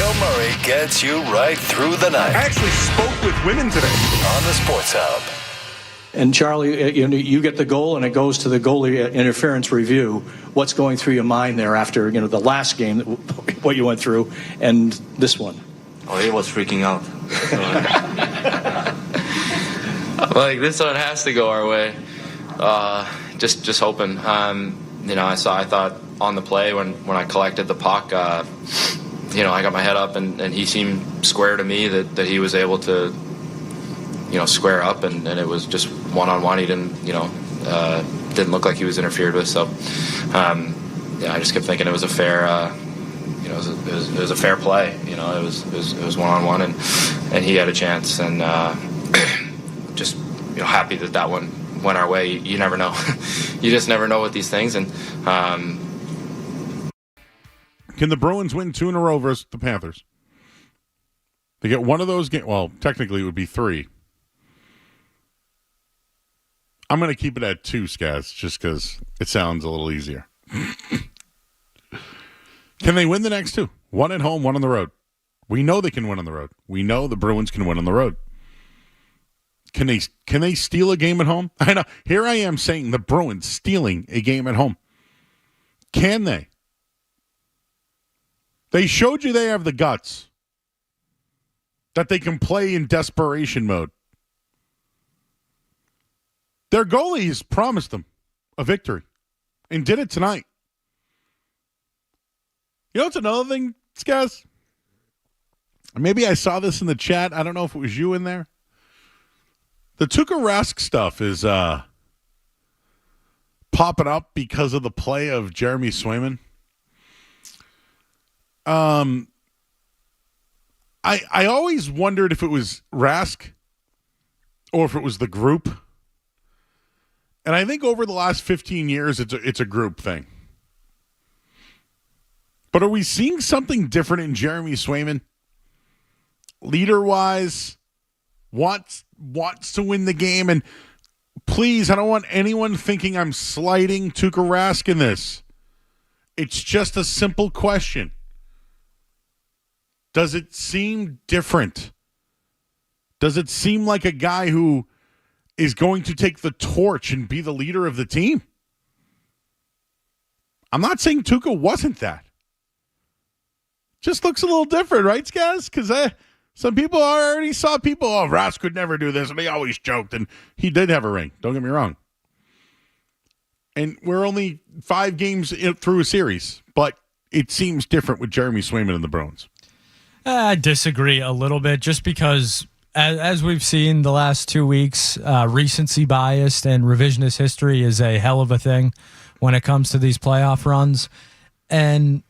Bill Murray gets you right through the night. I actually spoke with women today on the Sports Hub. And Charlie, you get the goal, and it goes to the goalie interference review. What's going through your mind there after the last game, what you went through, and this one? Oh, he was freaking out. Like, this one has to go our way. Just hoping. I thought on the play when I collected the puck, I got my head up and he seemed square to me that he was able to, square up and it was just one-on-one. He didn't look like he was interfered with. So, I just kept thinking it was a fair, it was a fair play. It was one-on-one and he had a chance and just, happy that one went our way. You never know. You just never know with these things. And can the Bruins win 2 in a row versus the Panthers? They get one of those games. Well, technically it would be 3. I'm going to keep it at 2, Skaz, just because it sounds a little easier. Can they win the next 2? 1 at home, 1 on the road. We know they can win on the road. We know the Bruins can win on the road. Can they steal a game at home? I know. Here I am saying the Bruins stealing a game at home. Can they? They showed you they have the guts. That they can play in desperation mode. Their goalies promised them a victory and did it tonight. You know what's another thing, guys? Maybe I saw this in the chat. I don't know if it was you in there. The Tuukka Rask stuff is popping up because of the play of Jeremy Swayman. I always wondered if it was Rask or if it was the group. And I think over the last 15 years, it's a group thing. But are we seeing something different in Jeremy Swayman? Leader-wise, wants to win the game. And please, I don't want anyone thinking I'm slighting Tuukka Rask in this. It's just a simple question. Does it seem different? Does it seem like a guy who is going to take the torch and be the leader of the team? I'm not saying Tuukka wasn't that. Just looks a little different, right, guys? Because some people already saw people, Rask could never do this, and he always joked, and he did have a ring. Don't get me wrong. And we're only 5 games through a series, but it seems different with Jeremy Swayman and the Bruins. I disagree a little bit, just because as we've seen the last 2 weeks, recency bias and revisionist history is a hell of a thing when it comes to these playoff runs. And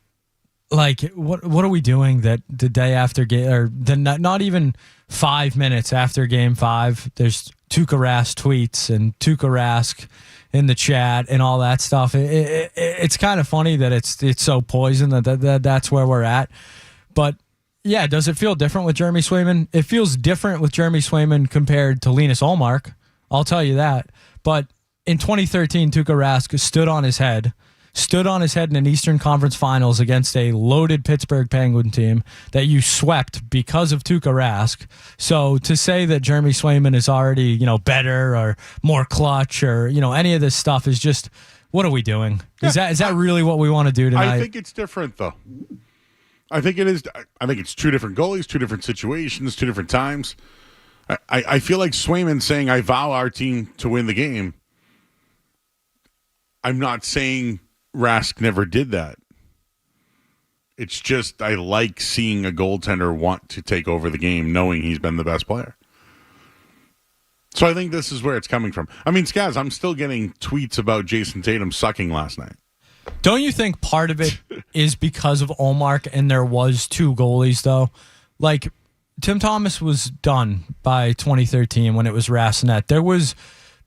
like, what are we doing that the day after game, or not even 5 minutes after Game 5, there's Tuukka Rask tweets and Tuukka Rask in the chat and all that stuff. It's kind of funny that it's so poison that's where we're at. But yeah, does it feel different with Jeremy Swayman? It feels different with Jeremy Swayman compared to Linus Ullmark. I'll tell you that. But in 2013, Tuukka Rask stood on his head in an Eastern Conference Finals against a loaded Pittsburgh Penguin team that you swept because of Tuukka Rask. So to say that Jeremy Swayman is already, better or more clutch or, any of this stuff is just, what are we doing? Is that really what we want to do tonight? I think it's different, though. I think it is. I think it's 2 different goalies, 2 different situations, 2 different times. I feel like Swayman saying, I vow our team to win the game. I'm not saying Rask never did that. It's just I like seeing a goaltender want to take over the game knowing he's been the best player. So I think this is where it's coming from. I mean, Skaz, I'm still getting tweets about Jason Tatum sucking last night. Don't you think part of it is because of Ullmark and there was 2 goalies, though? Like, Tim Thomas was done by 2013 when it was Rask net. There was,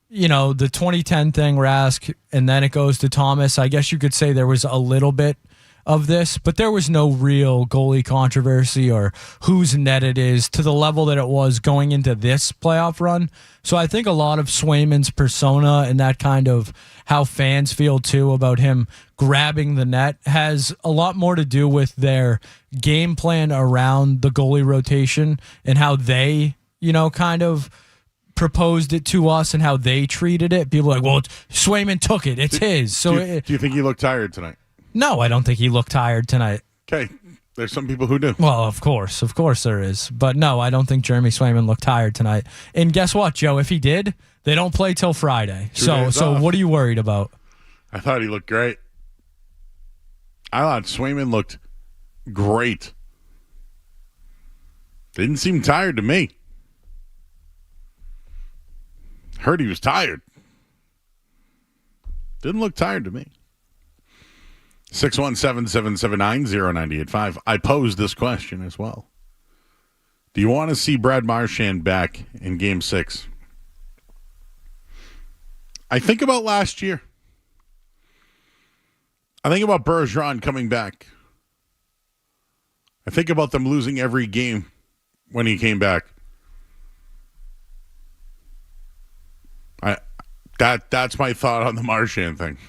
the 2010 thing, Rask, and then it goes to Thomas. I guess you could say there was a little bit of this, but there was no real goalie controversy or whose net it is to the level that it was going into this playoff run. So I think a lot of Swayman's persona and that kind of how fans feel too about him grabbing the net has a lot more to do with their game plan around the goalie rotation and how they, kind of proposed it to us and how they treated it. People are like, well, Swayman took it. It's his. So do you think he looked tired tonight? No, I don't think he looked tired tonight. Okay. There's some people who do. Well, of course there is. But no, I don't think Jeremy Swayman looked tired tonight. And guess what, Joe? If he did, they don't play till Friday. So what are you worried about? I thought he looked great. I thought Swayman looked great. Didn't seem tired to me. Heard he was tired. Didn't look tired to me. 617-779-0985. I posed this question as well. Do you want to see Brad Marchand back in Game 6? I think about last year. I think about Bergeron coming back. I think about them losing every game when he came back. That's my thought on the Marchand thing.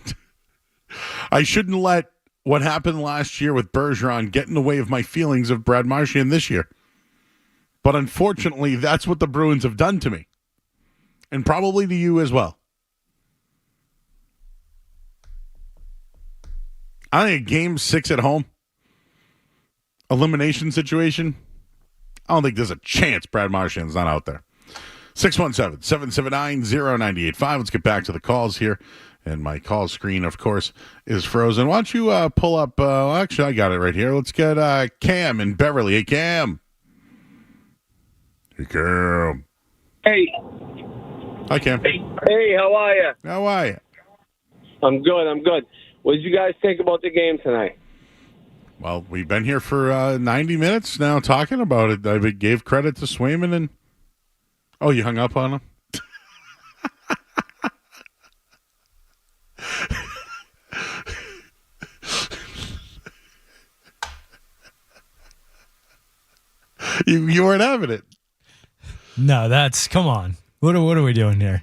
I shouldn't let what happened last year with Bergeron get in the way of my feelings of Brad Marchand this year. But unfortunately, that's what the Bruins have done to me. And probably to you as well. I think a Game 6 at home, elimination situation, I don't think there's a chance Brad Marchand's not out there. 617-779-0985. Let's get back to the calls here. And my call screen, of course, is frozen. Why don't you pull up... actually, I got it right here. Let's get Cam in Beverly. Hey, Cam. Hey, Cam. Hey. Hi, Cam. Hey, how are you? How are you? I'm good. What did you guys think about the game tonight? Well, we've been here for 90 minutes now talking about it. I gave credit to Swayman and... Oh, you hung up on him? You weren't having it. No, come on. What are we doing here?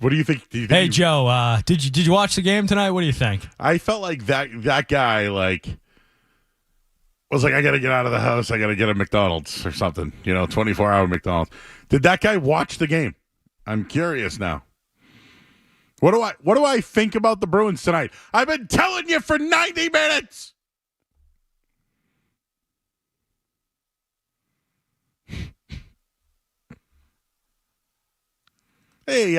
What do you think? Hey, Joe, did you watch the game tonight? What do you think? I felt like that guy was like, I got to get out of the house. I got to get a McDonald's or something. 24-hour McDonald's. Did that guy watch the game? I'm curious now. What do I think about the Bruins tonight? I've been telling you for 90 minutes. Hey,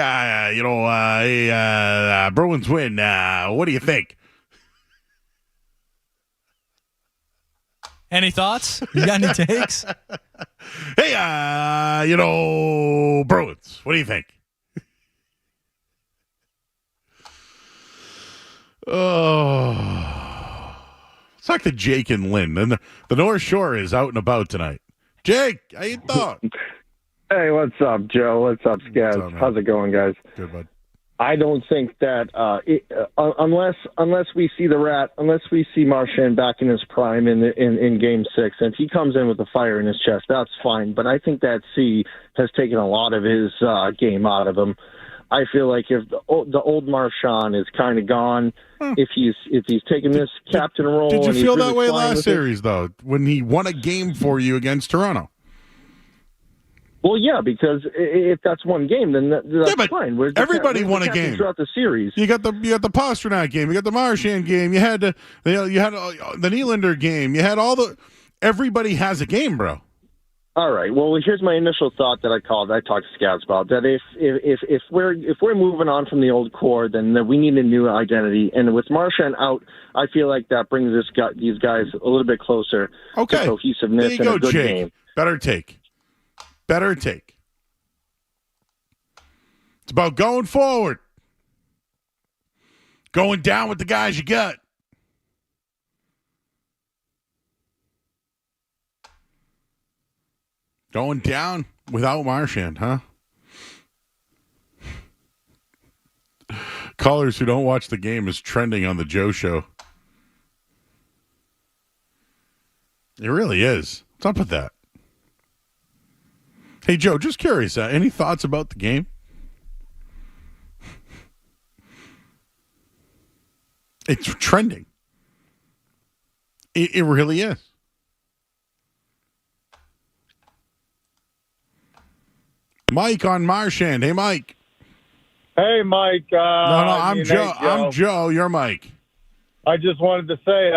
Bruins win. What do you think? Any thoughts? You got any takes? Hey, Bruins. What do you think? Oh, let's talk to Jake and Lynn. And the North Shore is out and about tonight. Jake, how you doing? Hey, what's up, Joe? What's up, Scaz? How's it going, guys? Good, bud. I don't think that unless we see Marchand back in his prime in Game 6, and if he comes in with a fire in his chest, that's fine. But I think that C has taken a lot of his game out of him. I feel like if the old Marchand is kind of gone, if he's taking this captain role. Did you and feel he's that really way flying last with it, series though, when he won a game for you against Toronto? Well, yeah, because if that's one game, then that's fine. Everybody won a game throughout the series. You got the Pasternak game, you got the Marchand game, you had the Nylander game, you had everybody has a game, bro. All right. Well, here's my initial thought that I talked to Scouts about, that if we're moving on from the old core, then we need a new identity. And with Marchand out, I feel like that brings these guys a little bit closer to cohesiveness. There you go, and a good Jake. game. Better take. It's about going forward. Going down with the guys you got. Going down without Marchand, huh? Callers who don't watch the game is trending on the Joe Show. It really is. What's up with that? Hey, Joe, just curious. Any thoughts about the game? It's trending. It really is. Mike on Marchand. Hey, Mike. Hey, Mike. No, I'm Joe. I'm Joe. You're Mike. I just wanted to say,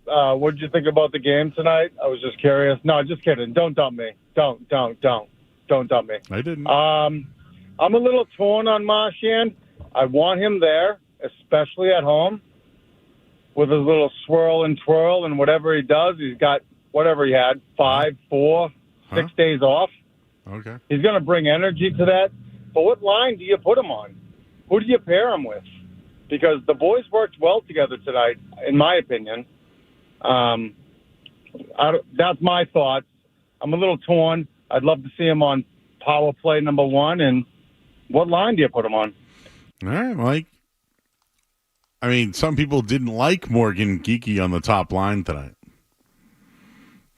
what did you think about the game tonight? I was just curious. No, just kidding. Don't dump me. Don't dump me. I didn't. I'm a little torn on Marchand. I want him there, especially at home, with his little swirl and twirl and whatever he does. He's got whatever he had, 5, 4, 6 days off. Okay. He's going to bring energy to that. But what line do you put him on? Who do you pair him with? Because the boys worked well together tonight, in my opinion. That's my thoughts. I'm a little torn. I'd love to see him on power play number 1. And what line do you put him on? All right, Mike. I mean, some people didn't like Morgan Geekie on the top line tonight,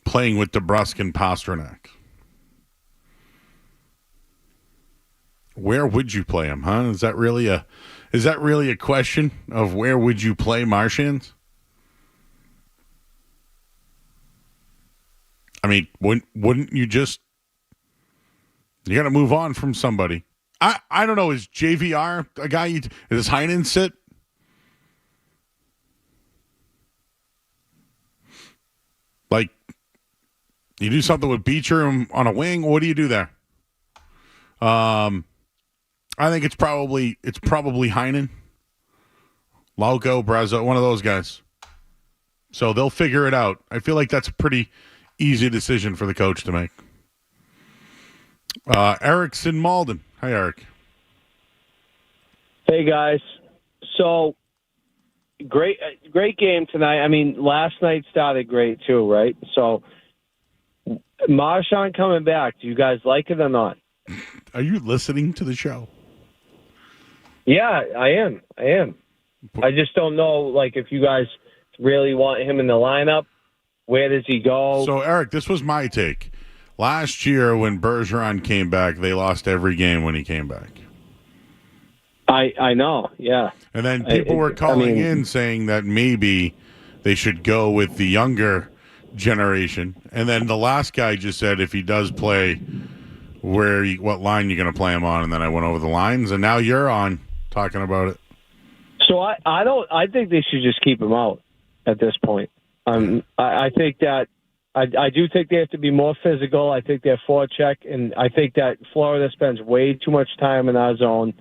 playing with DeBrusk and Pasternak. Where would you play him, huh? Is that really a question of where would you play Marchand? I mean, wouldn't you just, you got to move on from somebody. I don't know. Is JVR a guy does Heinen sit? Like, you do something with Beecher on a wing. What do you do there? I think it's probably Heinen, Lauko, Brazo, one of those guys. So they'll figure it out. I feel like that's a pretty easy decision for the coach to make. Eric's in Malden. Hi, Eric. Hey, guys. So, great game tonight. I mean, last night started great, too, right? So, Marchand coming back. Do you guys like it or not? Are you listening to the show? Yeah, I am. I just don't know, like, if you guys really want him in the lineup. Where does he go? So, Eric, this was my take. Last year when Bergeron came back, they lost every game when he came back. I know, yeah. And then people were calling in saying that maybe they should go with the younger generation. And then the last guy just said if he does play, what line you're going to play him on. And then I went over the lines, and now you're on talking about it. So I think they should just keep him out at this point. I think that I do think they have to be more physical. I think they're forecheck, and I think that Florida spends way too much time in our zone.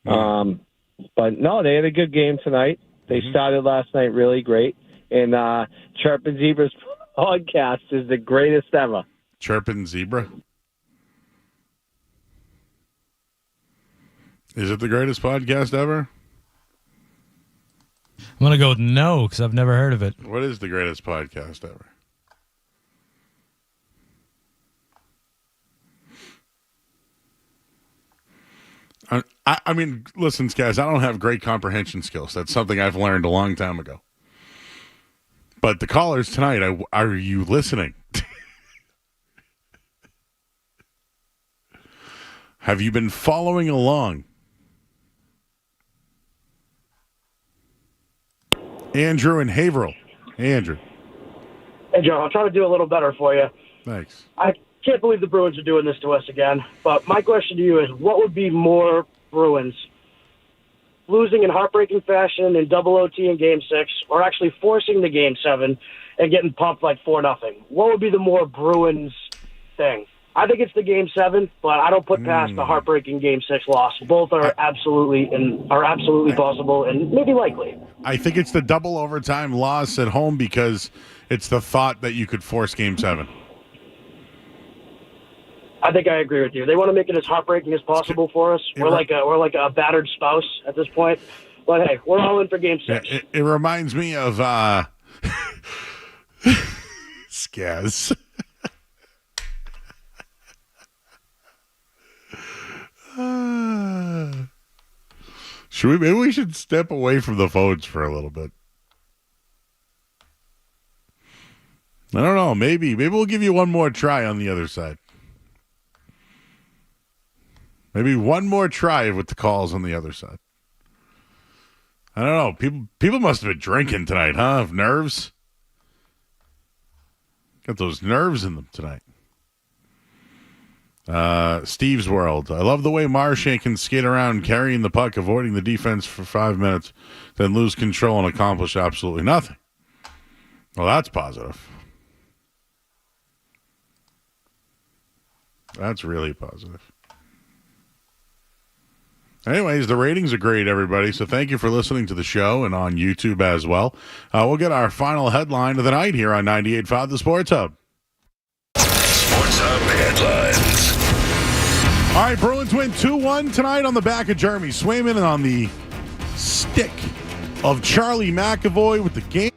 But no, they had a good game tonight. They started last night really great. And Chirpin Zebra's podcast is the greatest ever. Chirpin Zebra? Is it the greatest podcast ever? I'm going to go with no, because I've never heard of it. What is the greatest podcast ever? I mean, listen, guys, I don't have great comprehension skills. That's something I've learned a long time ago. But the callers tonight, are you listening? Have you been following along? Andrew and Haverhill. Hey, Andrew. Hey, Joe, I'll try to do a little better for you. Thanks. I can't believe the Bruins are doing this to us again. But my question to you is, what would be more Bruins? Losing in heartbreaking fashion in double OT in Game 6, or actually forcing the Game 7 and getting pumped like 4-0? What would be the more Bruins thing? I think it's the Game 7, but I don't put past the heartbreaking Game 6 loss. Both are absolutely possible and maybe likely. I think it's the double overtime loss at home because it's the thought that you could force Game 7. I think I agree with you. They want to make it as heartbreaking as possible for us. We're like a battered spouse at this point. But hey, we're all in for Game 6. It reminds me of Skaz. Maybe we should step away from the phones for a little bit. I don't know. Maybe we'll give you one more try on the other side. Maybe one more try with the calls on the other side. I don't know. People must have been drinking tonight, huh? Of nerves. Got those nerves in them tonight. Steve's World. I love the way Marchand can skate around carrying the puck, avoiding the defense for 5 minutes, then lose control and accomplish absolutely nothing. Well, that's positive. That's really positive. Anyways, the ratings are great, everybody. So thank you for listening to the show and on YouTube as well. We'll get our final headline of the night here on 98.5 The Sports Hub. Sports Hub headlines. All right, Bruins win 2-1 tonight on the back of Jeremy Swayman and on the stick of Charlie McAvoy with the game.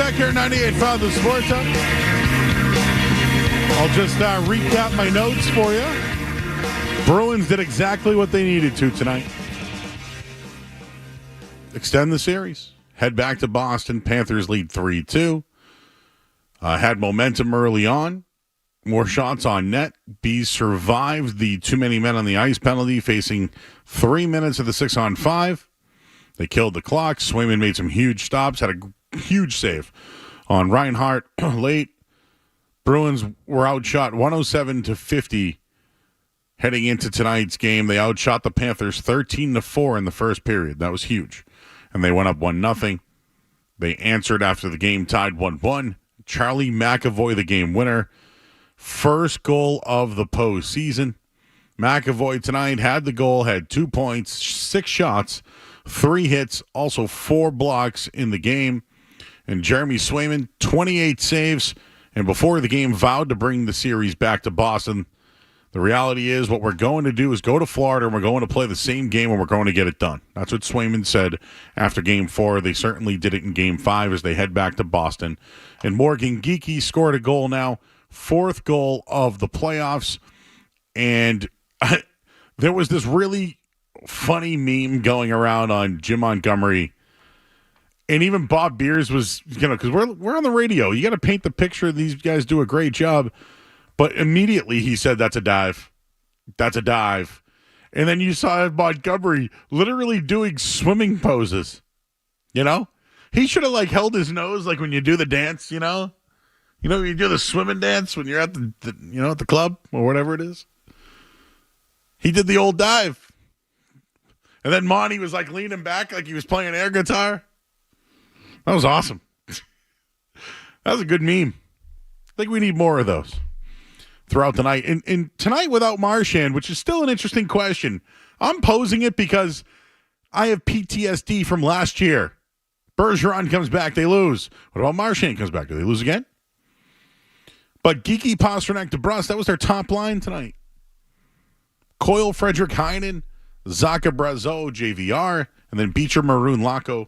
back here at 98.5 The Sports Hub. I'll just recap my notes for you. Bruins did exactly what they needed to tonight. Extend the series. Head back to Boston. Panthers lead 3-2. Had momentum early on. More shots on net. Bees survived the too many men on the ice penalty, facing 3 minutes of the 6-on-5. They killed the clock. Swayman made some huge stops, had a huge save on Reinhart late. Bruins were outshot 107-50 heading into tonight's game. They outshot the Panthers 13-4 in the first period. That was huge. And they went up 1-0. They answered after the game tied 1-1. Charlie McAvoy, the game winner. First goal of the postseason. McAvoy tonight had the goal, had 2 points, 6 shots, 3 hits, also 4 blocks in the game. And Jeremy Swayman, 28 saves, and before the game vowed to bring the series back to Boston. The reality is what we're going to do is go to Florida and we're going to play the same game and we're going to get it done. That's what Swayman said after Game 4. They certainly did it in Game 5 as they head back to Boston. And Morgan Geekie scored a goal now, 4th goal of the playoffs. And there was this really funny meme going around on Jim Montgomery. And even Bob Beers was, because we're on the radio. You got to paint the picture. These guys do a great job. But immediately he said, that's a dive. That's a dive. And then you saw Montgomery literally doing swimming poses. He should have held his nose like when you do the dance, when you do the swimming dance when you're at the at the club or whatever it is. He did the old dive. And then Monty was leaning back like he was playing air guitar. That was awesome. That was a good meme. I think we need more of those throughout the night. And tonight without Marchand, which is still an interesting question. I'm posing it because I have PTSD from last year. Bergeron comes back, they lose. What about Marchand comes back? Do they lose again? But Geekie, Pasternak, DeBrus, that was their top line tonight. Coyle, Frederick Heinen, Zaka Brazeau, JVR, and then Beecher, Maroon, Laco.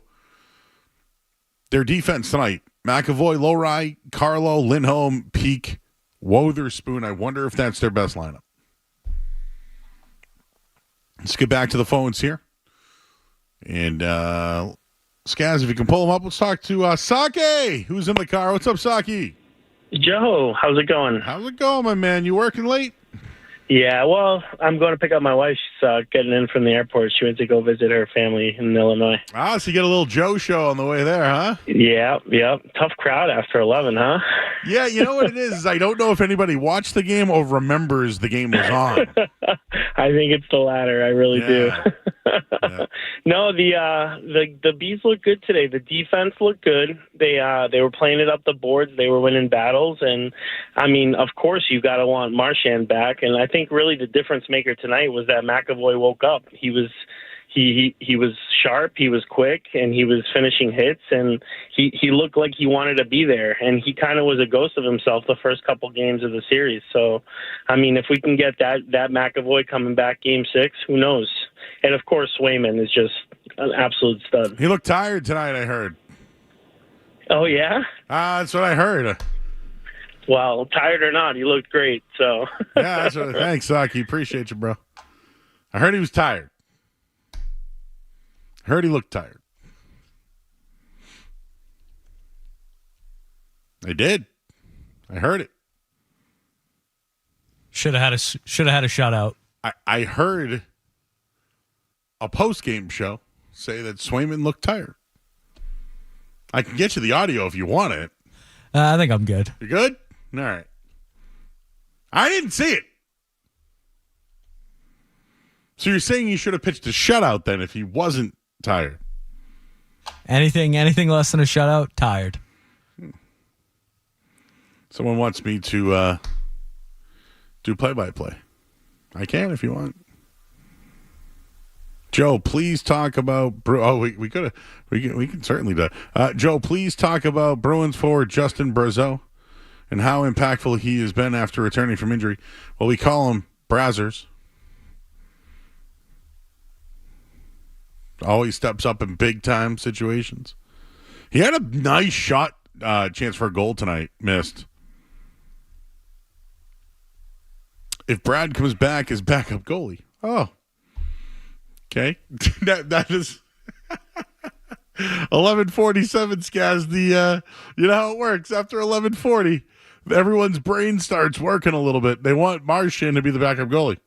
Their defense tonight, McAvoy, Lowry, Carlo, Lindholm, Peak, Wotherspoon. I wonder if that's their best lineup. Let's get back to the phones here. And, Skaz, if you can pull them up, let's talk to Saki, who's in the car. What's up, Saki? Joe, how's it going? How's it going, my man? You working late? Yeah, well, I'm going to pick up my wife. She's getting in from the airport. She went to go visit her family in Illinois. Ah, so you get a little Joe show on the way there, huh? Yeah. Tough crowd after 11, huh? Yeah, you know what it is I don't know if anybody watched the game or remembers the game was on. I think it's the latter. I really do. Yeah. No, the Bees look good today. The defense looked good. They were playing it up the boards. They were winning battles, and I mean, of course, you got to want Marchand back. And I think really the difference maker tonight was that McAvoy woke up. He was sharp, he was quick, and he was finishing hits, and he looked like he wanted to be there. And he kind of was a ghost of himself the first couple games of the series. So, I mean, if we can get that McAvoy coming back Game 6, who knows? And of course, Swayman is just an absolute stud. He looked tired tonight, I heard. Oh yeah, that's what I heard. Well, tired or not, he looked great. So yeah, that's what, thanks, Saki. Appreciate you, bro. I heard he was tired. I heard he looked tired. I did. I heard it. Should have had a shutout. I heard a post-game show say that Swayman looked tired. I can get you the audio if you want it. I think I'm good. You good? All right. I didn't see it. So you're saying he should have pitched a shutout then if he wasn't tired? Anything less than a shutout, tired. Someone wants me to do play-by-play. I can if you want. Joe, please talk about. We can certainly do. Joe, please talk about Bruins forward Justin Brazeau and how impactful he has been after returning from injury. Well, we call him Brazzers. Always steps up in big time situations. He had a nice shot chance for a goal tonight. Missed. If Brad comes back as backup goalie. Oh. Okay. that is 11:47, Skaz. You know how it works. After 11:40, everyone's brain starts working a little bit. They want Marchand to be the backup goalie.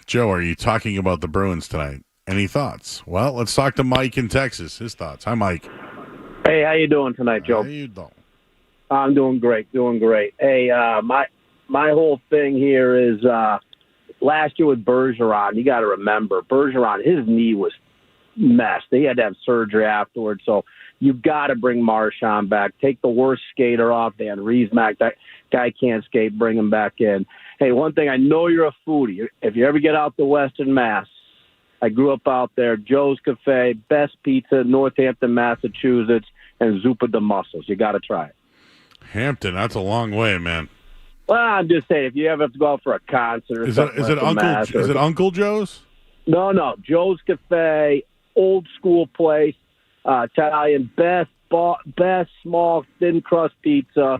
Joe, are you talking about the Bruins tonight? Any thoughts? Well, let's talk to Mike in Texas. His thoughts. Hi, Mike. Hey, how you doing tonight, Joe? How you doing? I'm doing great. Hey, my whole thing here is last year with Bergeron. You got to remember, Bergeron, his knee was messed. He had to have surgery afterwards. So you've got to bring Marchand back. Take the worst skater off. Dan Riesmack, that guy can't skate. Bring him back in. Hey, one thing, I know you're a foodie. If you ever get out to Western Mass, I grew up out there. Joe's Cafe, best pizza, Northampton, Massachusetts, and Zuppa de Mussels. You got to try it. Hampton, that's a long way, man. Well, I'm just saying, if you ever have to go out for a concert or something. Is it Uncle Joe's? No. Joe's Cafe, old school place, Italian, best small thin crust pizza,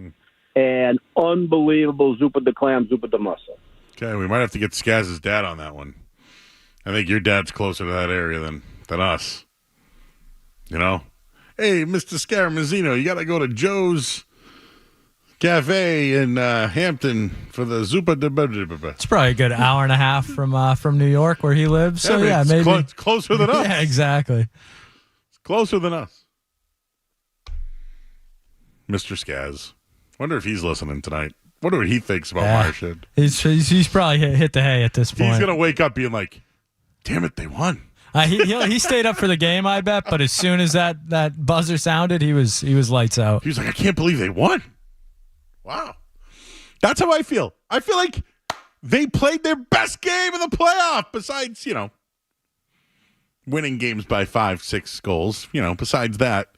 and unbelievable Zuppa de Clam, Zuppa de Mussel. Okay, we might have to get Skaz's dad on that one. I think your dad's closer to that area than us. You know? Hey, Mr. Scaramuzzino, you got to go to Joe's Cafe in Hampton for the Zuppa de... It's probably a good hour and a half from New York where he lives. So, yeah, maybe. It's closer than us. Yeah, exactly. It's closer than us. Mr. Skaz. Wonder if he's listening tonight. Wonder what he thinks about Marchand. He's probably hit the hay at this point. He's going to wake up being like, damn it, they won. He stayed up for the game, I bet, but as soon as that buzzer sounded, he was lights out. He was like, I can't believe they won. Wow. That's how I feel. I feel like they played their best game in the playoff besides, winning games by 5-6 goals. Besides that.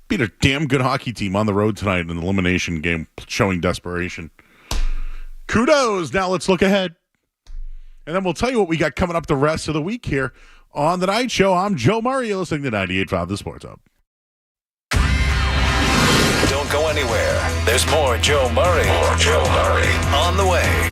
Beat a damn good hockey team on the road tonight in an elimination game showing desperation. Kudos. Now let's look ahead. And then we'll tell you what we got coming up the rest of the week here on The Night Show. I'm Joe Murray. You're listening to 98.5 The Sports Hub. Don't go anywhere. There's more Joe Murray. On the way.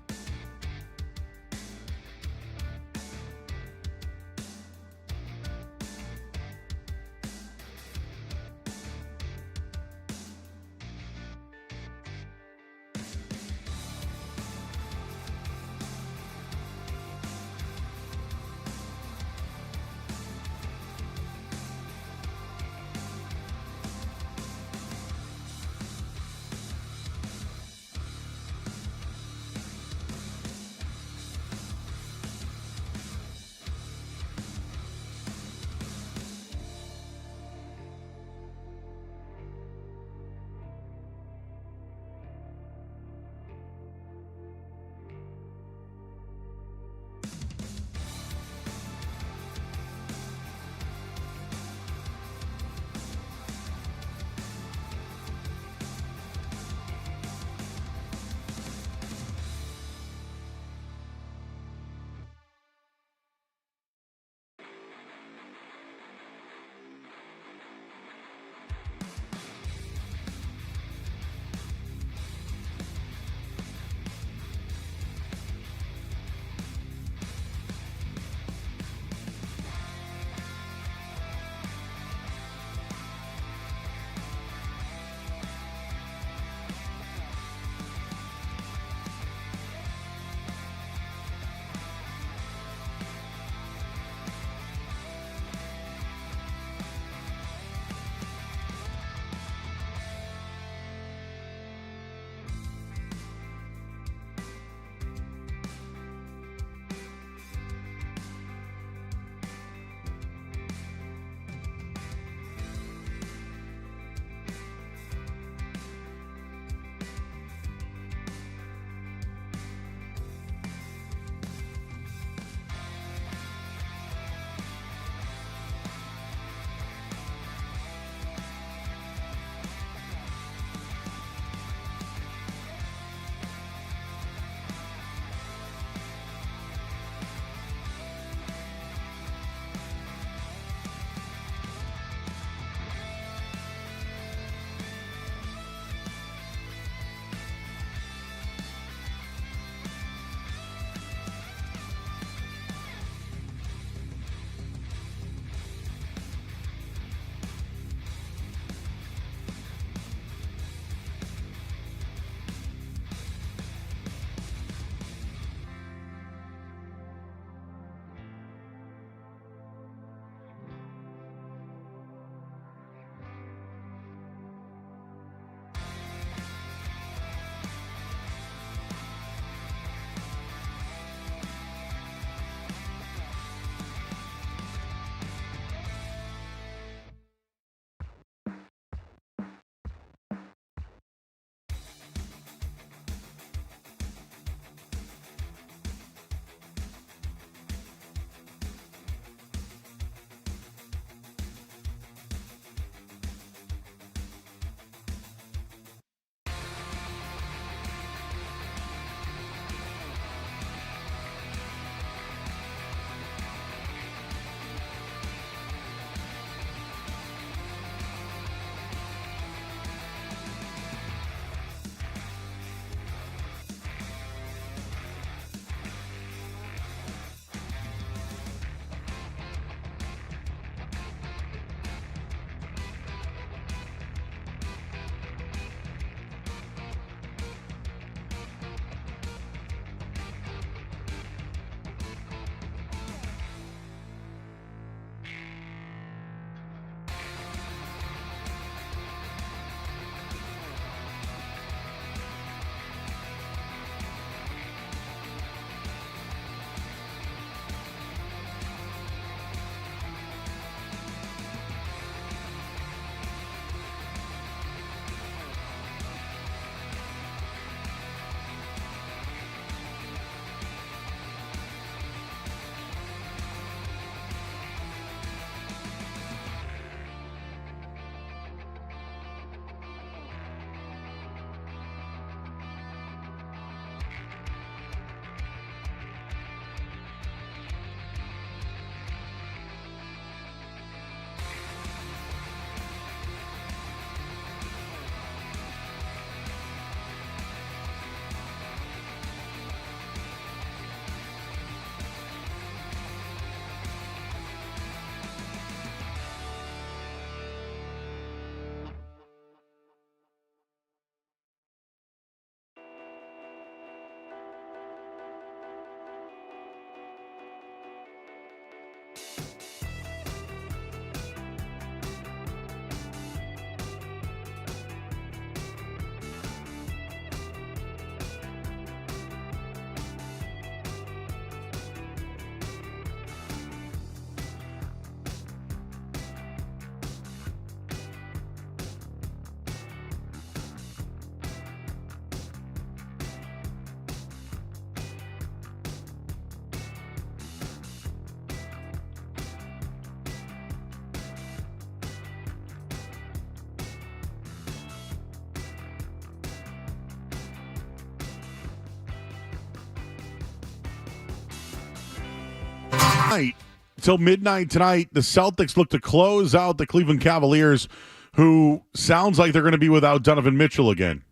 Until midnight tonight, the Celtics look to close out the Cleveland Cavaliers, who sounds like they're going to be without Donovan Mitchell again.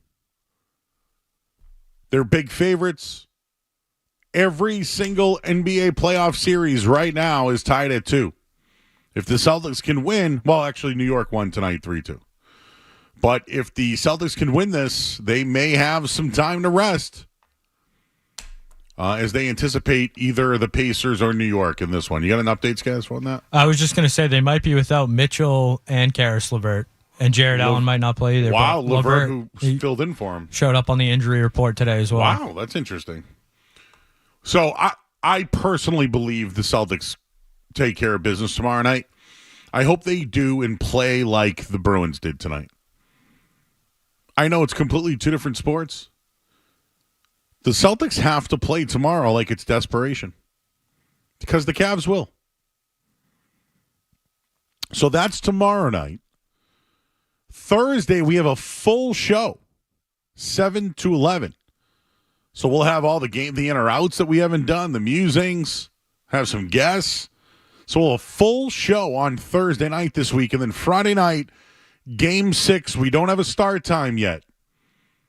They're big favorites. Every single NBA playoff series right now is tied at 2. If the Celtics can win, well, actually, New York won tonight 3-2. But if the Celtics can win this, they may have some time to rest as they anticipate either the Pacers or New York in this one. You got an update, Skaz, on that? I was just going to say they might be without Mitchell and Karis LeVert, and Jared Allen might not play either. Wow, LeVert, who filled in for him, showed up on the injury report today as well. Wow, that's interesting. So I personally believe the Celtics take care of business tomorrow night. I hope they do and play like the Bruins did tonight. I know it's completely two different sports. The Celtics have to play tomorrow like it's desperation because the Cavs will. So that's tomorrow night. Thursday, we have a full show, 7 to 11. So we'll have all the in or outs that we haven't done, the musings, have some guests. So we'll have a full show on Thursday night this week. And then Friday night, Game 6, we don't have a start time yet.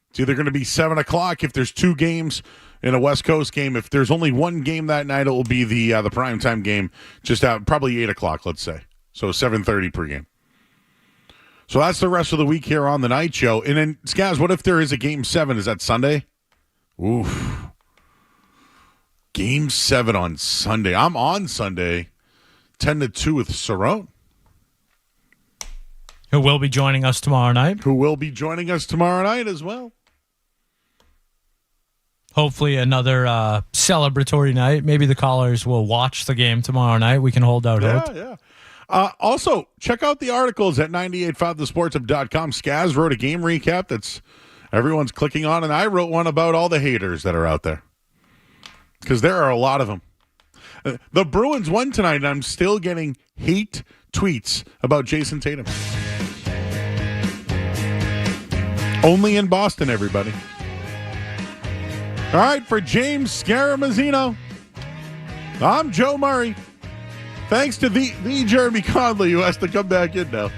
It's either going to be 7 o'clock if there's 2 games in a West Coast game. If there's only 1 game that night, it will be the primetime game, just out probably 8 o'clock, let's say. So 7:30 per game. So that's the rest of the week here on the night show. And then, Skaz, what if there is a Game 7? Is that Sunday? Oof. Game 7 on Sunday. I'm on Sunday, 10 to 2 with Cerrone. Who will be joining us tomorrow night. Who will be joining us tomorrow night as well. Hopefully another celebratory night. Maybe the callers will watch the game tomorrow night. We can hold out hope. Yeah. Also, check out the articles at 985thesportsup.com. Skaz wrote a game recap that's everyone's clicking on, and I wrote one about all the haters that are out there. Because there are a lot of them. The Bruins won tonight, and I'm still getting hate tweets about Jason Tatum. Only in Boston, everybody. All right, for James Scaramazzino, I'm Joe Murray. Thanks to the Jeremy Conley, who has to come back in now.